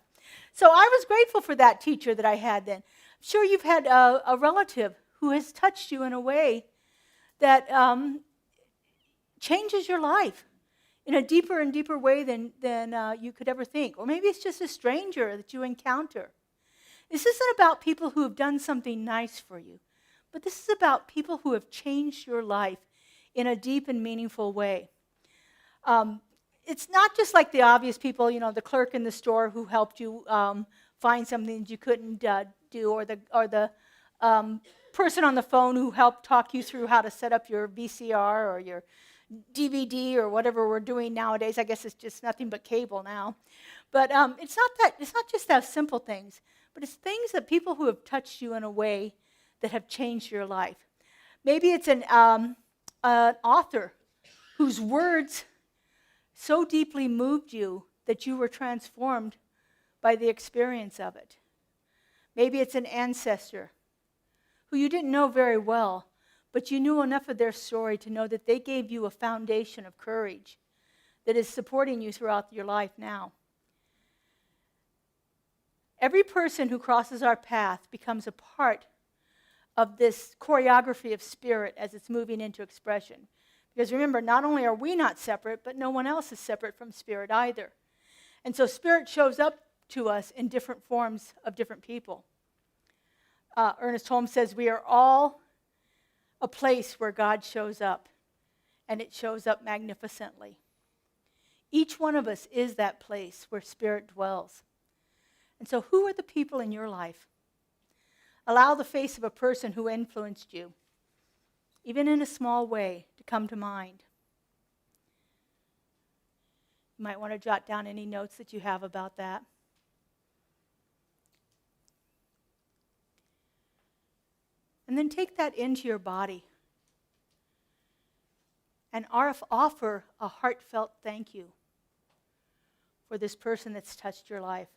So I was grateful for that teacher that I had then. I'm sure you've had a relative who has touched you in a way that changes your life in a deeper and deeper way than you could ever think. Or maybe it's just a stranger that you encounter. This isn't about people who have done something nice for you, but this is about people who have changed your life in a deep and meaningful way. It's not just like the obvious people, the clerk in the store who helped you find something that you couldn't do, or the person on the phone who helped talk you through how to set up your VCR or your DVD or whatever we're doing nowadays. I guess it's just nothing but cable now. But it's not just those simple things, but it's things that people who have touched you in a way that have changed your life. Maybe it's an author whose words so deeply moved you that you were transformed by the experience of it. Maybe it's an ancestor who you didn't know very well, but you knew enough of their story to know that they gave you a foundation of courage that is supporting you throughout your life now. Every person who crosses our path becomes a part of this choreography of spirit as it's moving into expression. Because remember, not only are we not separate, but no one else is separate from spirit either. And so spirit shows up to us in different forms of different people. Ernest Holmes says we are all a place where God shows up, and it shows up magnificently. Each one of us is that place where spirit dwells. And so who are the people in your life? Allow the face of a person who influenced you, even in a small way, to come to mind. You might want to jot down any notes that you have about that. And then take that into your body and offer a heartfelt thank you for this person that's touched your life.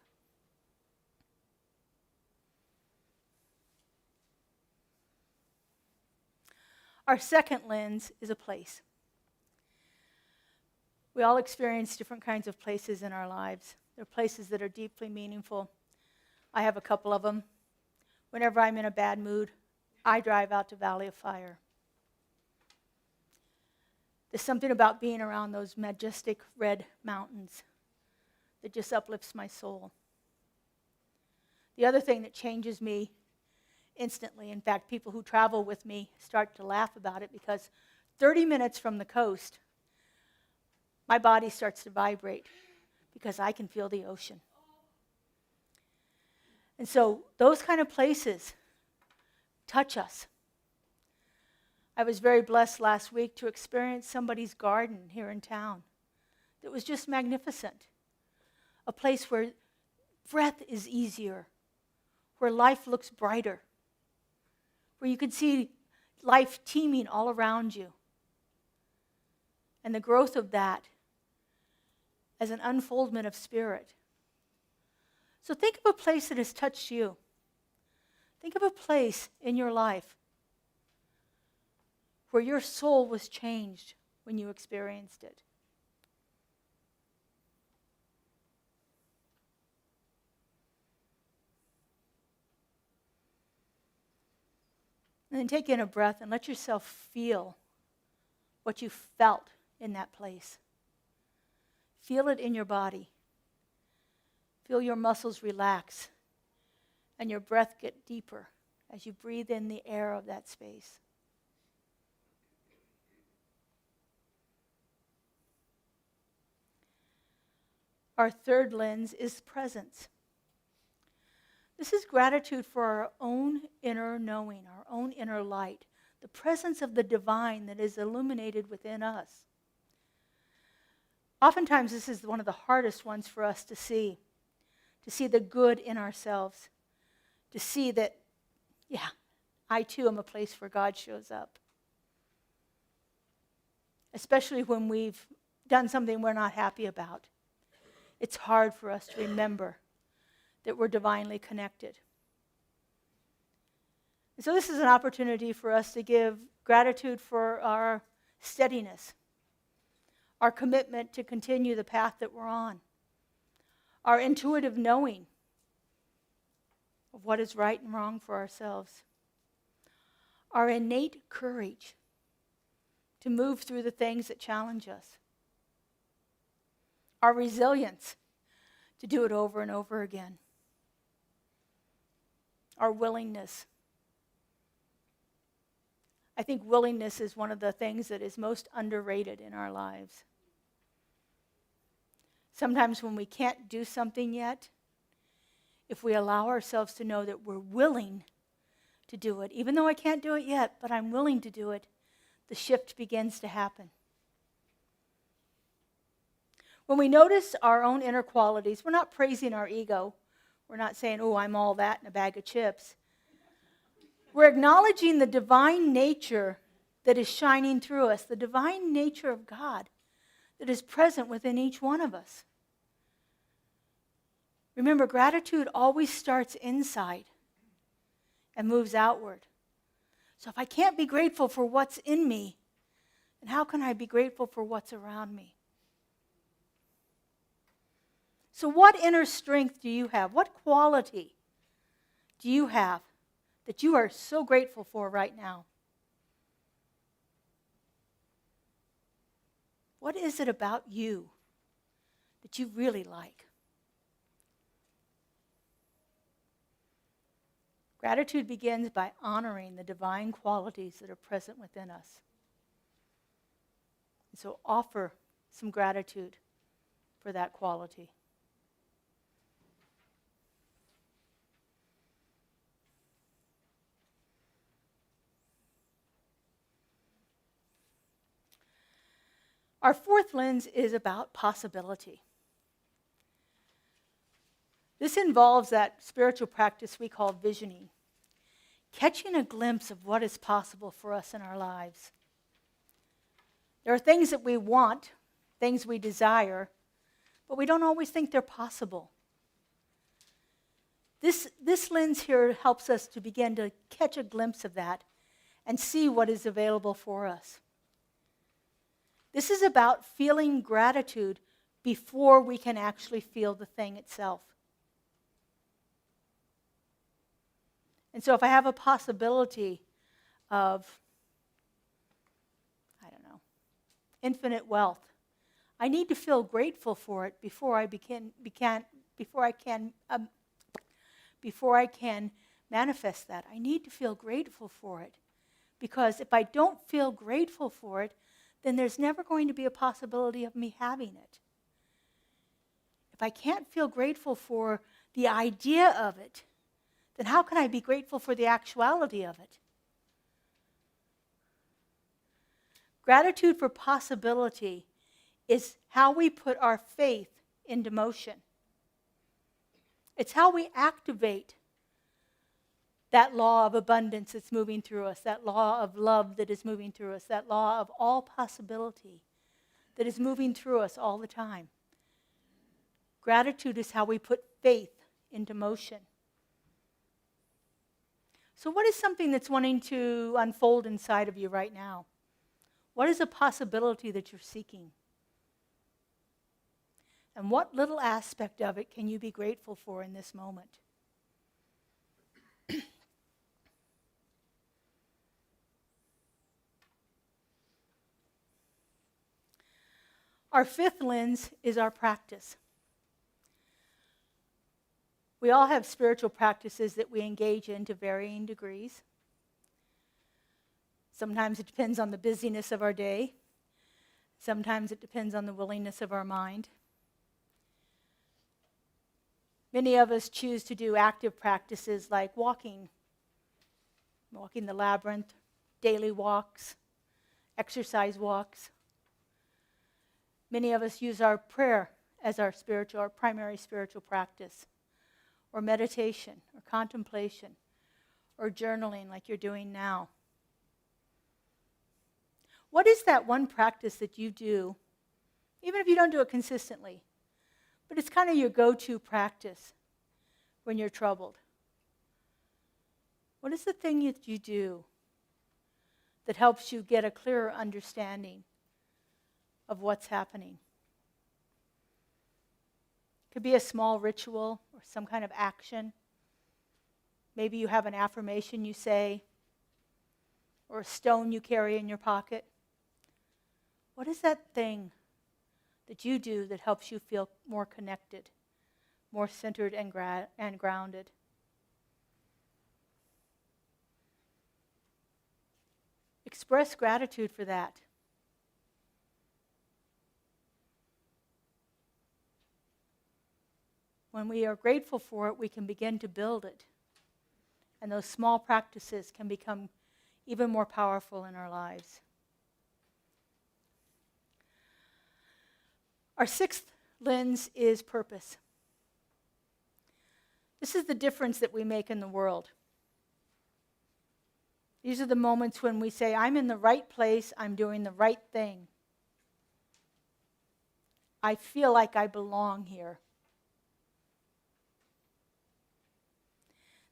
Our second lens is a place. We all experience different kinds of places in our lives. There are places that are deeply meaningful. I have a couple of them. Whenever I'm in a bad mood, I drive out to Valley of Fire. There's something about being around those majestic red mountains that just uplifts my soul. The other thing that changes me instantly, in fact, people who travel with me start to laugh about it, because 30 minutes from the coast, my body starts to vibrate because I can feel the ocean. And so those kind of places touch us. I was very blessed last week to experience somebody's garden here in town. It was just magnificent. A place where breath is easier, where life looks brighter, where you can see life teeming all around you. And the growth of that as an unfoldment of spirit. So think of a place that has touched you. Think of a place in your life where your soul was changed when you experienced it. And then take in a breath and let yourself feel what you felt in that place. Feel it in your body. Feel your muscles relax and your breath get deeper as you breathe in the air of that space. Our third lens is presence. This is gratitude for our own inner knowing, our own inner light, the presence of the divine that is illuminated within us. Oftentimes, this is one of the hardest ones for us to see the good in ourselves, to see that, yeah, I too am a place where God shows up. Especially when we've done something we're not happy about. It's hard for us to remember that we're divinely connected. And so this is an opportunity for us to give gratitude for our steadiness, our commitment to continue the path that we're on, our intuitive knowing of what is right and wrong for ourselves, our innate courage to move through the things that challenge us, our resilience to do it over and over again, our willingness. I think willingness is one of the things that is most underrated in our lives. Sometimes when we can't do something yet, if we allow ourselves to know that we're willing to do it, even though I can't do it yet, but I'm willing to do it, the shift begins to happen. When we notice our own inner qualities, we're not praising our ego. We're not saying, oh, I'm all that in a bag of chips. We're acknowledging the divine nature that is shining through us, the divine nature of God that is present within each one of us. Remember, gratitude always starts inside and moves outward. So if I can't be grateful for what's in me, then how can I be grateful for what's around me? So what inner strength do you have? What quality do you have that you are so grateful for right now? What is it about you that you really like? Gratitude begins by honoring the divine qualities that are present within us. And so offer some gratitude for that quality. Our fourth lens is about possibility. This involves that spiritual practice we call visioning, catching a glimpse of what is possible for us in our lives. There are things that we want, things we desire, but we don't always think they're possible. This lens here helps us to begin to catch a glimpse of that and see what is available for us. This is about feeling gratitude before we can actually feel the thing itself. And so if I have a possibility of, infinite wealth, I need to feel grateful for it before I can manifest that. I need to feel grateful for it, because if I don't feel grateful for it, then there's never going to be a possibility of me having it. If I can't feel grateful for the idea of it, then how can I be grateful for the actuality of it? Gratitude for possibility is how we put our faith into motion. It's how we activate that law of abundance that's moving through us, that law of love that is moving through us, that law of all possibility that is moving through us all the time. Gratitude is how we put faith into motion. So what is something that's wanting to unfold inside of you right now? What is a possibility that you're seeking? And what little aspect of it can you be grateful for in this moment? Our fifth lens is our practice. We all have spiritual practices that we engage in to varying degrees. Sometimes it depends on the busyness of our day. Sometimes it depends on the willingness of our mind. Many of us choose to do active practices like walking the labyrinth, daily walks, exercise walks. Many of us use our prayer as our primary spiritual practice, or meditation, or contemplation, or journaling like you're doing now. What is that one practice that you do, even if you don't do it consistently, but it's kind of your go-to practice when you're troubled? What is the thing that you do that helps you get a clearer understanding of what's happening? It could be a small ritual or some kind of action. Maybe you have an affirmation you say, or a stone you carry in your pocket. What is that thing that you do that helps you feel more connected, more centered and grounded? Express gratitude for that. When we are grateful for it, we can begin to build it. And those small practices can become even more powerful in our lives. Our sixth lens is purpose. This is the difference that we make in the world. These are the moments when we say, I'm in the right place, I'm doing the right thing. I feel like I belong here.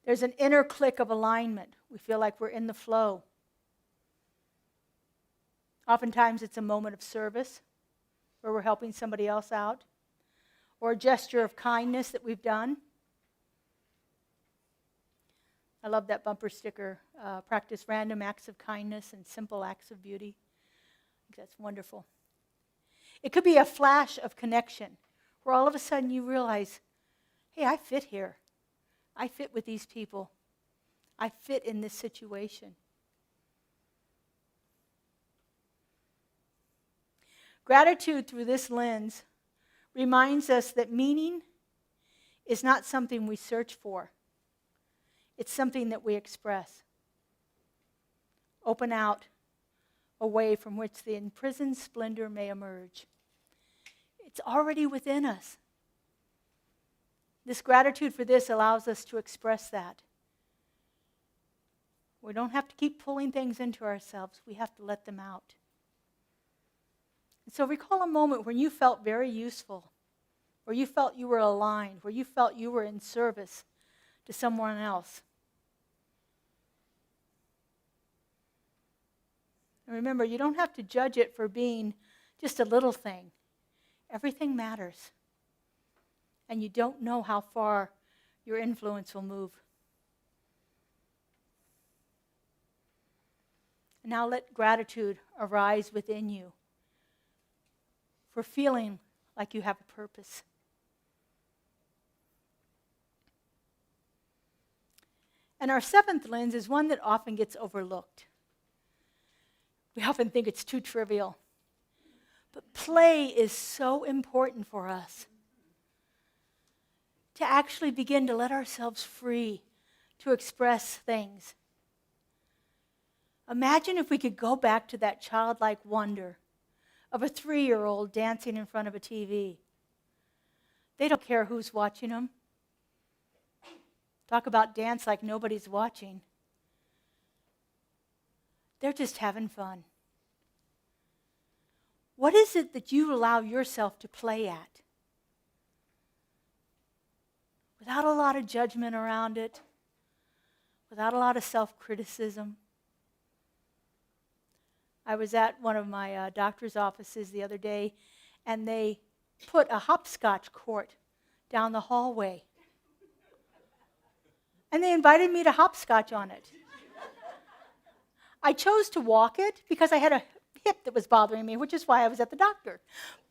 There's an inner click of alignment. We feel like we're in the flow. Oftentimes it's a moment of service where we're helping somebody else out, or a gesture of kindness that we've done. I love that bumper sticker, practice random acts of kindness and simple acts of beauty. I think that's wonderful. It could be a flash of connection where all of a sudden you realize, hey, I fit here. I fit with these people. I fit in this situation. Gratitude through this lens reminds us that meaning is not something we search for. It's something that we express. Open out a way from which the imprisoned splendor may emerge. It's already within us. This gratitude for this allows us to express that. We don't have to keep pulling things into ourselves. We have to let them out. And so recall a moment when you felt very useful, where you felt you were aligned, where you felt you were in service to someone else. And remember, you don't have to judge it for being just a little thing. Everything matters. And you don't know how far your influence will move. And now let gratitude arise within you for feeling like you have a purpose. And our seventh lens is one that often gets overlooked. We often think it's too trivial. But play is so important for us. To actually begin to let ourselves free to express things. Imagine if we could go back to that childlike wonder of a 3-year-old dancing in front of a TV. They don't care who's watching them. Talk about dance like nobody's watching. They're just having fun. What is it that you allow yourself to play at? Without a lot of judgment around it, without a lot of self-criticism. I was at one of my doctor's offices the other day, and they put a hopscotch court down the hallway. And they invited me to hopscotch on it. I chose to walk it because I had a hip that was bothering me, which is why I was at the doctor.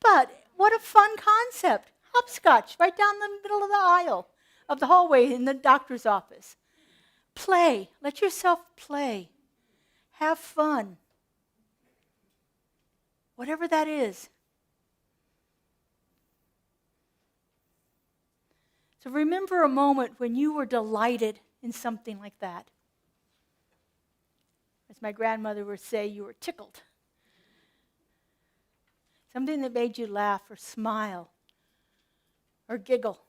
But what a fun concept. Hopscotch right down the middle of the aisle of the hallway in the doctor's office. Play. Let yourself play. Have fun. Whatever that is. So remember a moment when you were delighted in something like that. As my grandmother would say, you were tickled. Something that made you laugh or smile or giggle.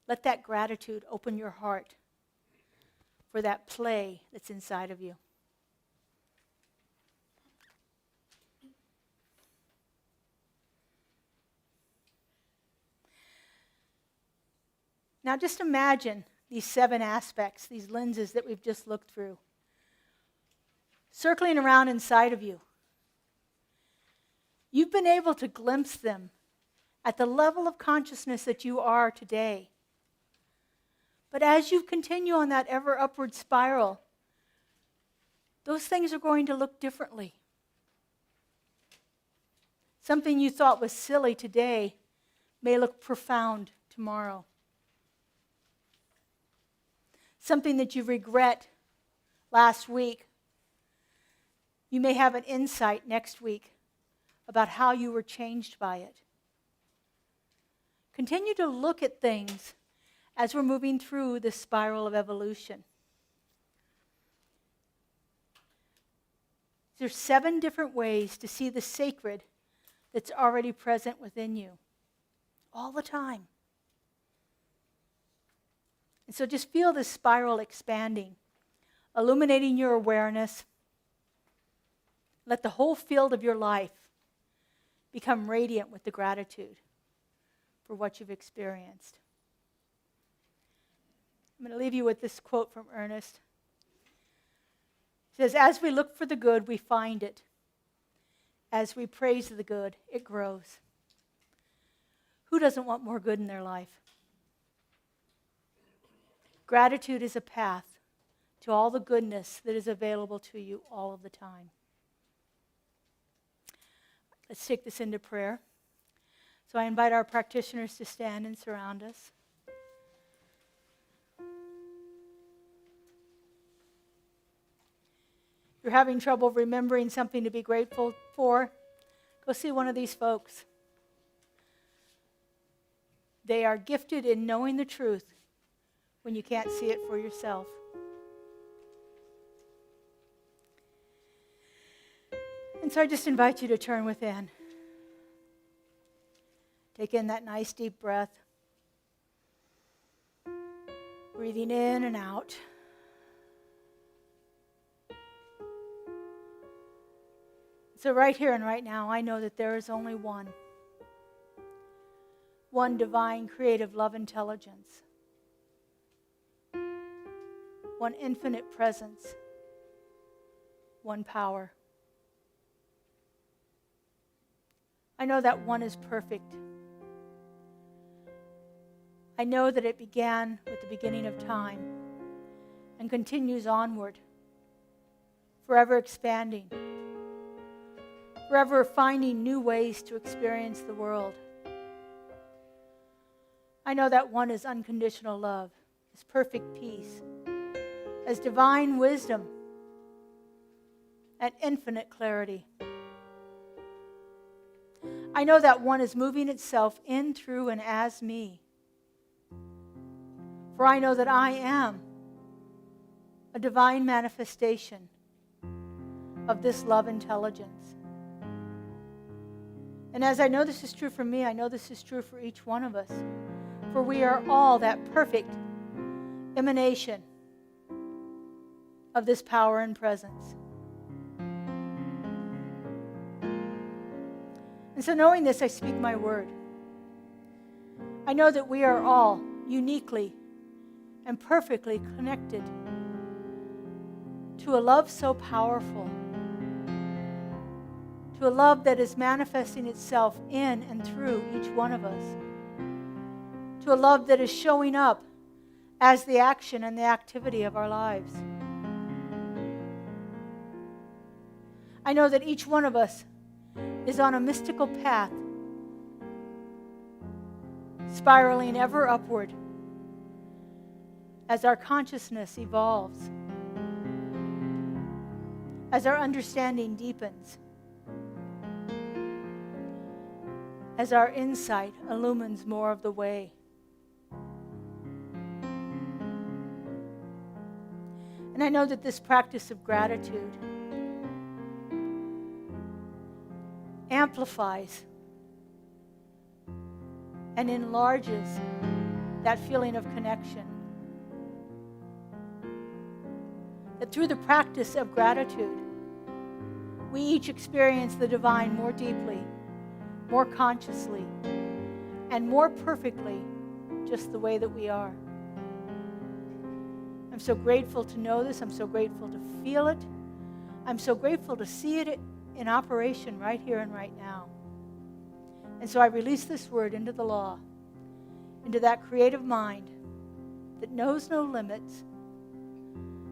Let that gratitude open your heart for that play that's inside of you. Now just imagine these 7 aspects, these lenses that we've just looked through, circling around inside of you. You've been able to glimpse them at the level of consciousness that you are today. But as you continue on that ever upward spiral, those things are going to look differently. Something you thought was silly today may look profound tomorrow. Something that you regret last week, you may have an insight next week about how you were changed by it. Continue to look at things as we're moving through this spiral of evolution. There's 7 different ways to see the sacred that's already present within you all the time. And so just feel this spiral expanding, illuminating your awareness. Let the whole field of your life become radiant with the gratitude for what you've experienced. I'm going to leave you with this quote from Ernest. It says, "As we look for the good, we find it. As we praise the good, it grows." Who doesn't want more good in their life? Gratitude is a path to all the goodness that is available to you all of the time. Let's take this into prayer. So I invite our practitioners to stand and surround us. If you're having trouble remembering something to be grateful for, go see one of these folks. They are gifted in knowing the truth when you can't see it for yourself. And so I just invite you to turn within. Take in that nice deep breath. Breathing in and out. So right here and right now, I know that there is only one divine creative love intelligence. One infinite presence, one power. I know that one is perfect. I know that it began with the beginning of time and continues onward, forever expanding, forever finding new ways to experience the world. I know that one is unconditional love, is perfect peace, as divine wisdom and infinite clarity. I know that one is moving itself in, through, and as me. For I know that I am a divine manifestation of this love intelligence. And as I know this is true for me, I know this is true for each one of us. For we are all that perfect emanation of this power and presence. And so knowing this, I speak my word. I know that we are all uniquely and perfectly connected to a love so powerful, to a love that is manifesting itself in and through each one of us, to a love that is showing up as the action and the activity of our lives. I know that each one of us is on a mystical path, spiraling ever upward as our consciousness evolves, as our understanding deepens, as our insight illumines more of the way. And I know that this practice of gratitude amplifies and enlarges that feeling of connection. That through the practice of gratitude, we each experience the divine more deeply, more consciously, and more perfectly, just the way that we are. I'm so grateful to know this. I'm so grateful to feel it. I'm so grateful to see it in operation right here and right now. And so I release this word into the law, into that creative mind that knows no limits,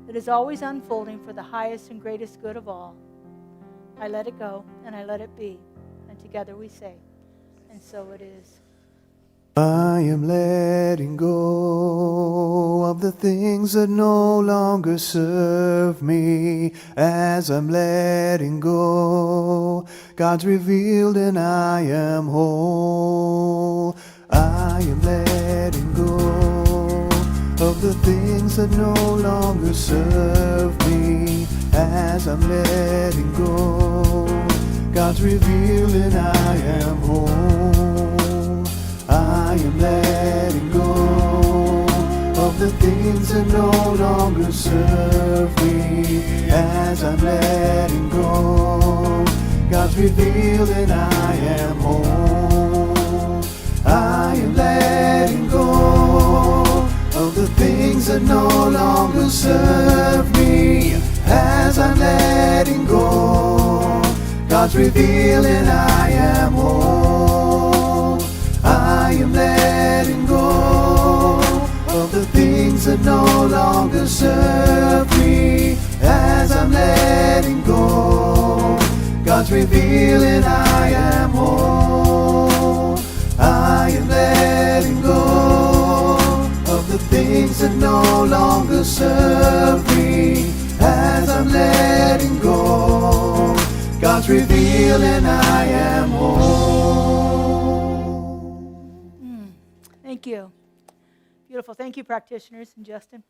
that is always unfolding for the highest and greatest good of all. I let it go and I let it be. And together we say, and so it is. I am letting go of the things that no longer serve me. As I'm letting go, God's revealed and I am whole. I am letting go of the things that no longer serve me. As I'm letting go, God's revealed and I am whole. I am letting go of the things that no longer serve me. As I'm letting go, God's revealed and I am whole. I am letting go of the things that no longer serve me. As I'm letting go, God's revealed and I am whole. I am letting go of the things that no longer serve me. As I'm letting go, God's revealing I am whole. I am letting go of the things that no longer serve me. As I'm letting go, God's revealing I am whole. Thank you. Beautiful. Thank you, practitioners and Justin.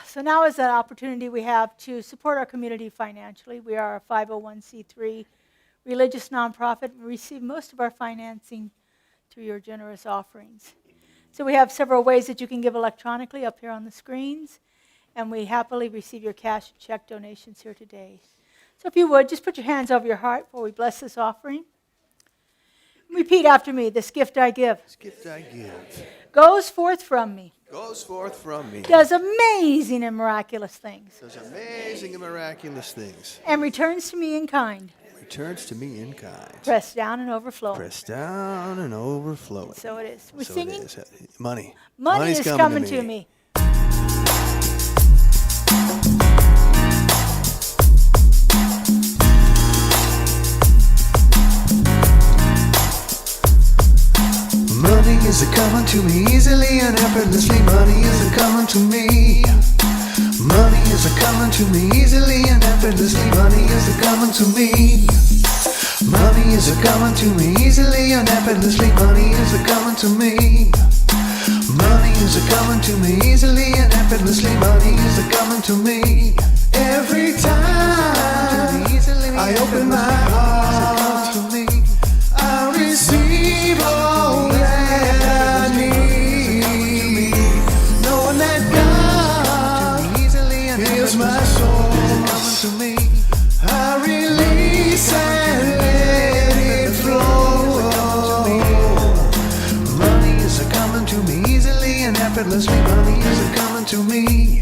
So now is an opportunity we have to support our community financially. We are a 501c3 religious nonprofit and receive most of our financing through your generous offerings. So we have several ways that you can give electronically up here on the screens, and we happily receive your cash and check donations here today. So if you would, just put your hands over your heart while we bless this offering. Repeat after me. This gift I give. This gift I give Goes forth from me. goes forth from me. Does amazing and miraculous things. Does amazing and miraculous things. And returns to me in kind. Returns to me in kind. Pressed down and overflowing. Pressed down and overflowing. So it is. We're So singing. it is. Money. Money Money's is coming to me. Money is a-coming to me easily and effortlessly. Money is a-coming to me. Money is a-coming to me easily and effortlessly. Money is a-coming to me. Money is a-coming to me easily and effortlessly. Money is a-coming to me. Money is is a coming to me easily and effortlessly. Money is a coming to me every time I open my heart. I receive all that I need, knowing that God heals my soul. I release and let it flow. Money is a coming to me easily and effortlessly. Money is a coming to me.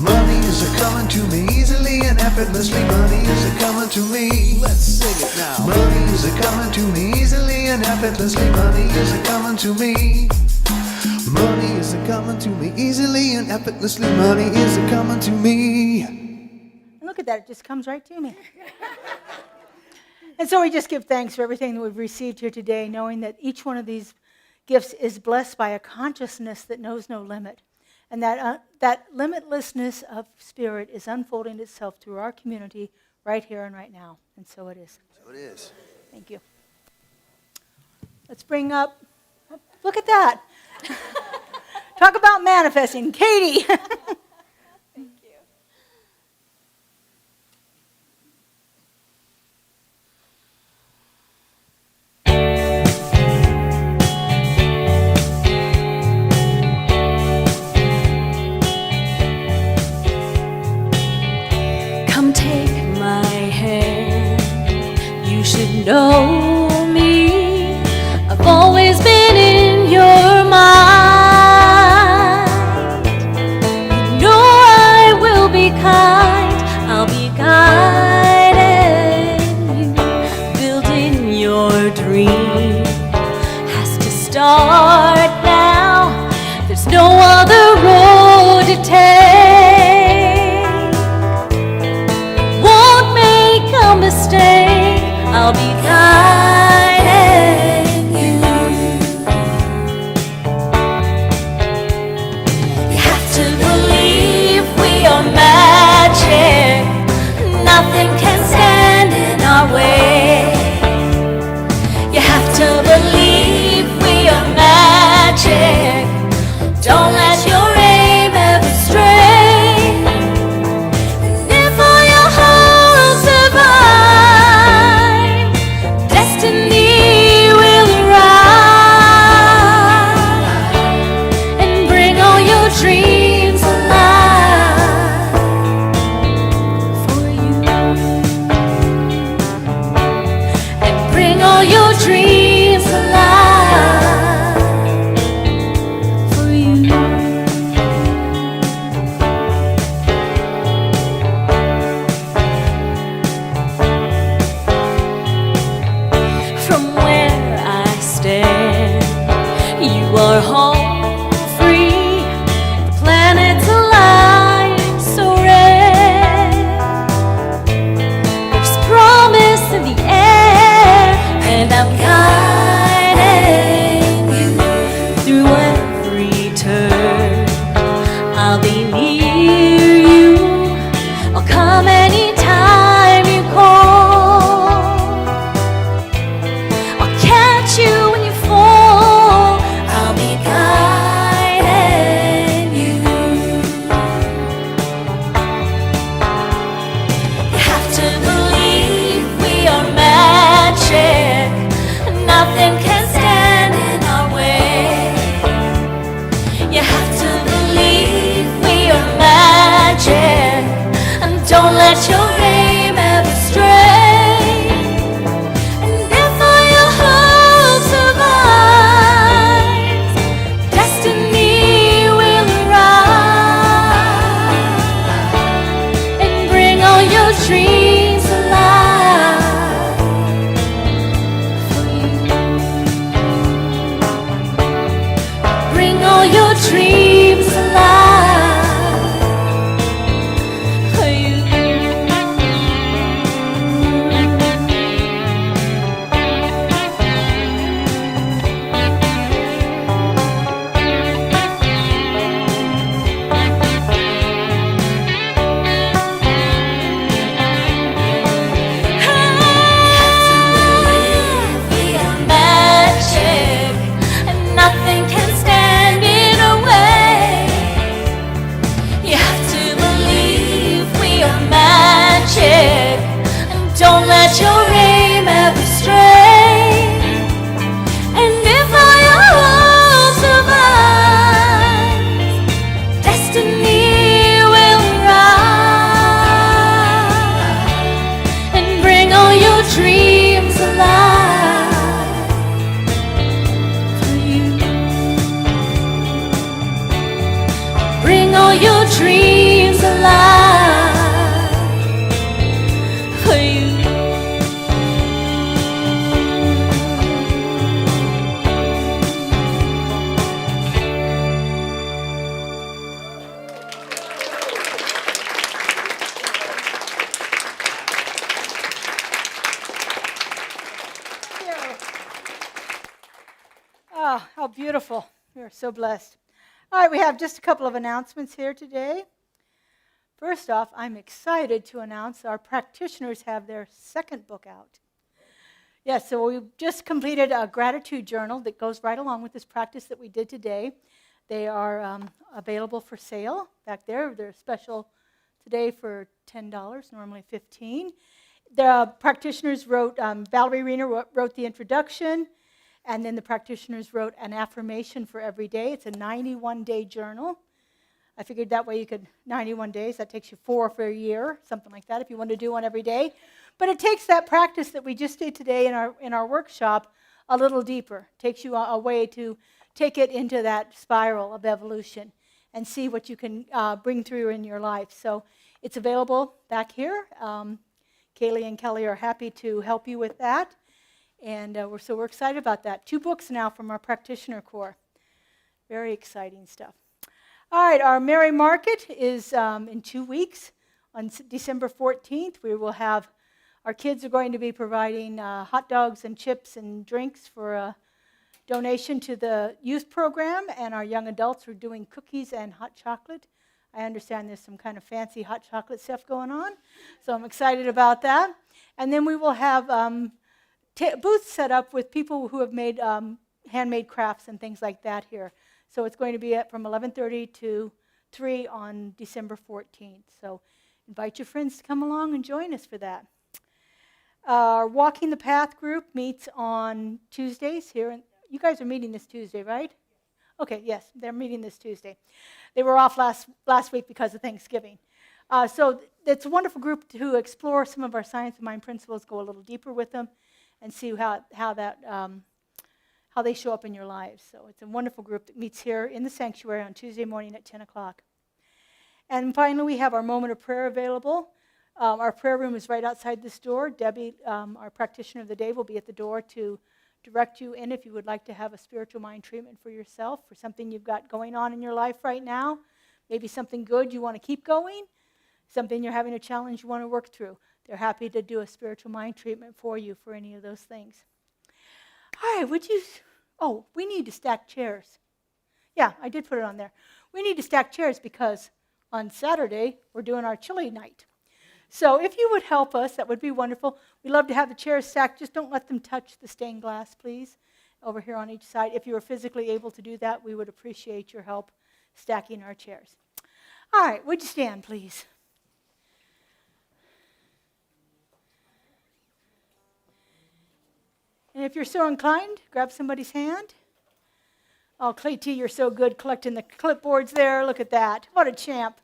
Money is a coming to me easily and effortlessly. Money is a coming to me. Let's sing it now. Money is a coming to me easily and effortlessly. Money is a coming to me. Money is a coming to me easily and effortlessly. Money is a coming to me. And look at that, it just comes right to me. And so we just give thanks for everything that we've received here today, knowing that each one of these gifts is blessed by a consciousness that knows no limit. And that limitlessness of spirit is unfolding itself through our community right here and right now. And so it is. So it is. Thank you. Let's bring up, look at that. Talk about manifesting. Katie. Come take my hand. You should know me. I've always been in your mind. You know I will be kind. I'll be guiding you. Building your dream has to start now. There's no other road to take. Mistake, I'll be guiding you. You have to believe we are magic. Nothing can stand in our way. You have to believe we are magic. Don't let your aim ever stray. Dreams alive for you, and bring all your dreams alive for you. From where I stand, you are home. I'm your name ever stray. And if all your hopes survive, destiny will rise and bring all your dreams alive for you. Bring all your dreams alive for you. Oh, how beautiful. We are so blessed. All right, we have just a couple of announcements here today. First off, I'm excited to announce our practitioners have their second book out. Yes, so we just completed a gratitude journal that goes right along with this practice that we did today. They are available for sale back there. They're special today for $10, normally $15. The practitioners wrote, Valerie Rena wrote the introduction, and then the practitioners wrote an affirmation for every day. It's a 91-day journal. I figured that way you could, 91 days, that takes you 4 for a year, something like that, if you want to do one every day. But it takes that practice that we just did today in our workshop a little deeper. It takes you a way to take it into that spiral of evolution and see what you can bring through in your life. So it's available back here. Kaylee and Kelly are happy to help you with that. And we're excited about that. 2 books now from our practitioner corps. Very exciting stuff. All right, our Merry Market is in 2 weeks. On December 14th, we will have, our kids are going to be providing hot dogs and chips and drinks for a donation to the youth program, and our young adults are doing cookies and hot chocolate. I understand there's some kind of fancy hot chocolate stuff going on, so I'm excited about that. And then we will have booths set up with people who have made handmade crafts and things like that here. So it's going to be from 11:30 to 3 on December 14th. So invite your friends to come along and join us for that. Our Walking the Path group meets on Tuesdays here. You guys are meeting this Tuesday, right? Okay, yes, they're meeting this Tuesday. They were off last week because of Thanksgiving. So it's a wonderful group to explore some of our Science of Mind principles, go a little deeper with them, and see how they show up in your lives. So it's a wonderful group that meets here in the sanctuary on Tuesday morning at 10 o'clock. And finally, we have our moment of prayer available. Our prayer room is right outside this door. Debbie, our practitioner of the day, will be at the door to direct you in if you would like to have a spiritual mind treatment for yourself, for something you've got going on in your life right now, maybe something good you want to keep going, something you're having a challenge you want to work through. They're happy to do a spiritual mind treatment for you for any of those things. All right, we need to stack chairs. Yeah, I did put it on there. We need to stack chairs because on Saturday, we're doing our chili night. So if you would help us, that would be wonderful. We'd love to have the chairs stacked. Just don't let them touch the stained glass, please, over here on each side. If you were physically able to do that, we would appreciate your help stacking our chairs. All right, would you stand, please? And if you're so inclined, grab somebody's hand. Oh, Clay T, you're so good collecting the clipboards there. Look at that. What a champ.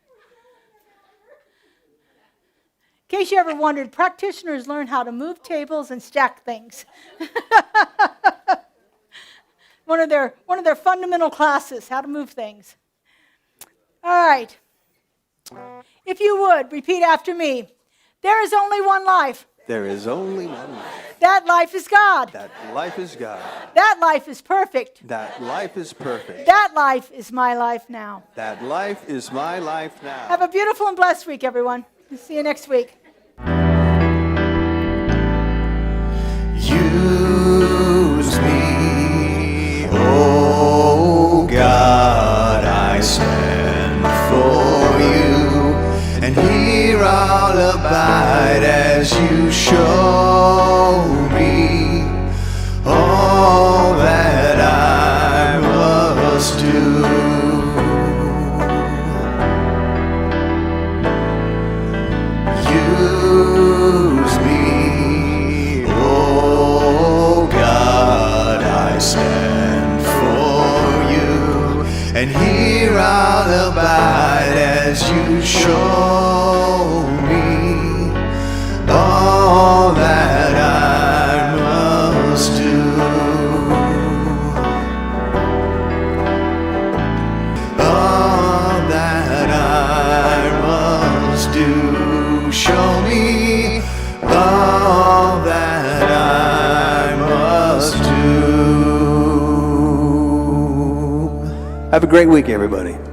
In case you ever wondered, practitioners learn how to move tables and stack things. one of their fundamental classes, how to move things. All right. If you would, repeat after me. There is only one life. There is only one life. That life is God. That life is God. That life is perfect. That life is perfect. That life is my life now. That life is my life now. Have a beautiful and blessed week, everyone. See you next week. Use me, oh God, I stand before you, and here I'll abide as you show me all that I must do. Use me, Have a great week, everybody.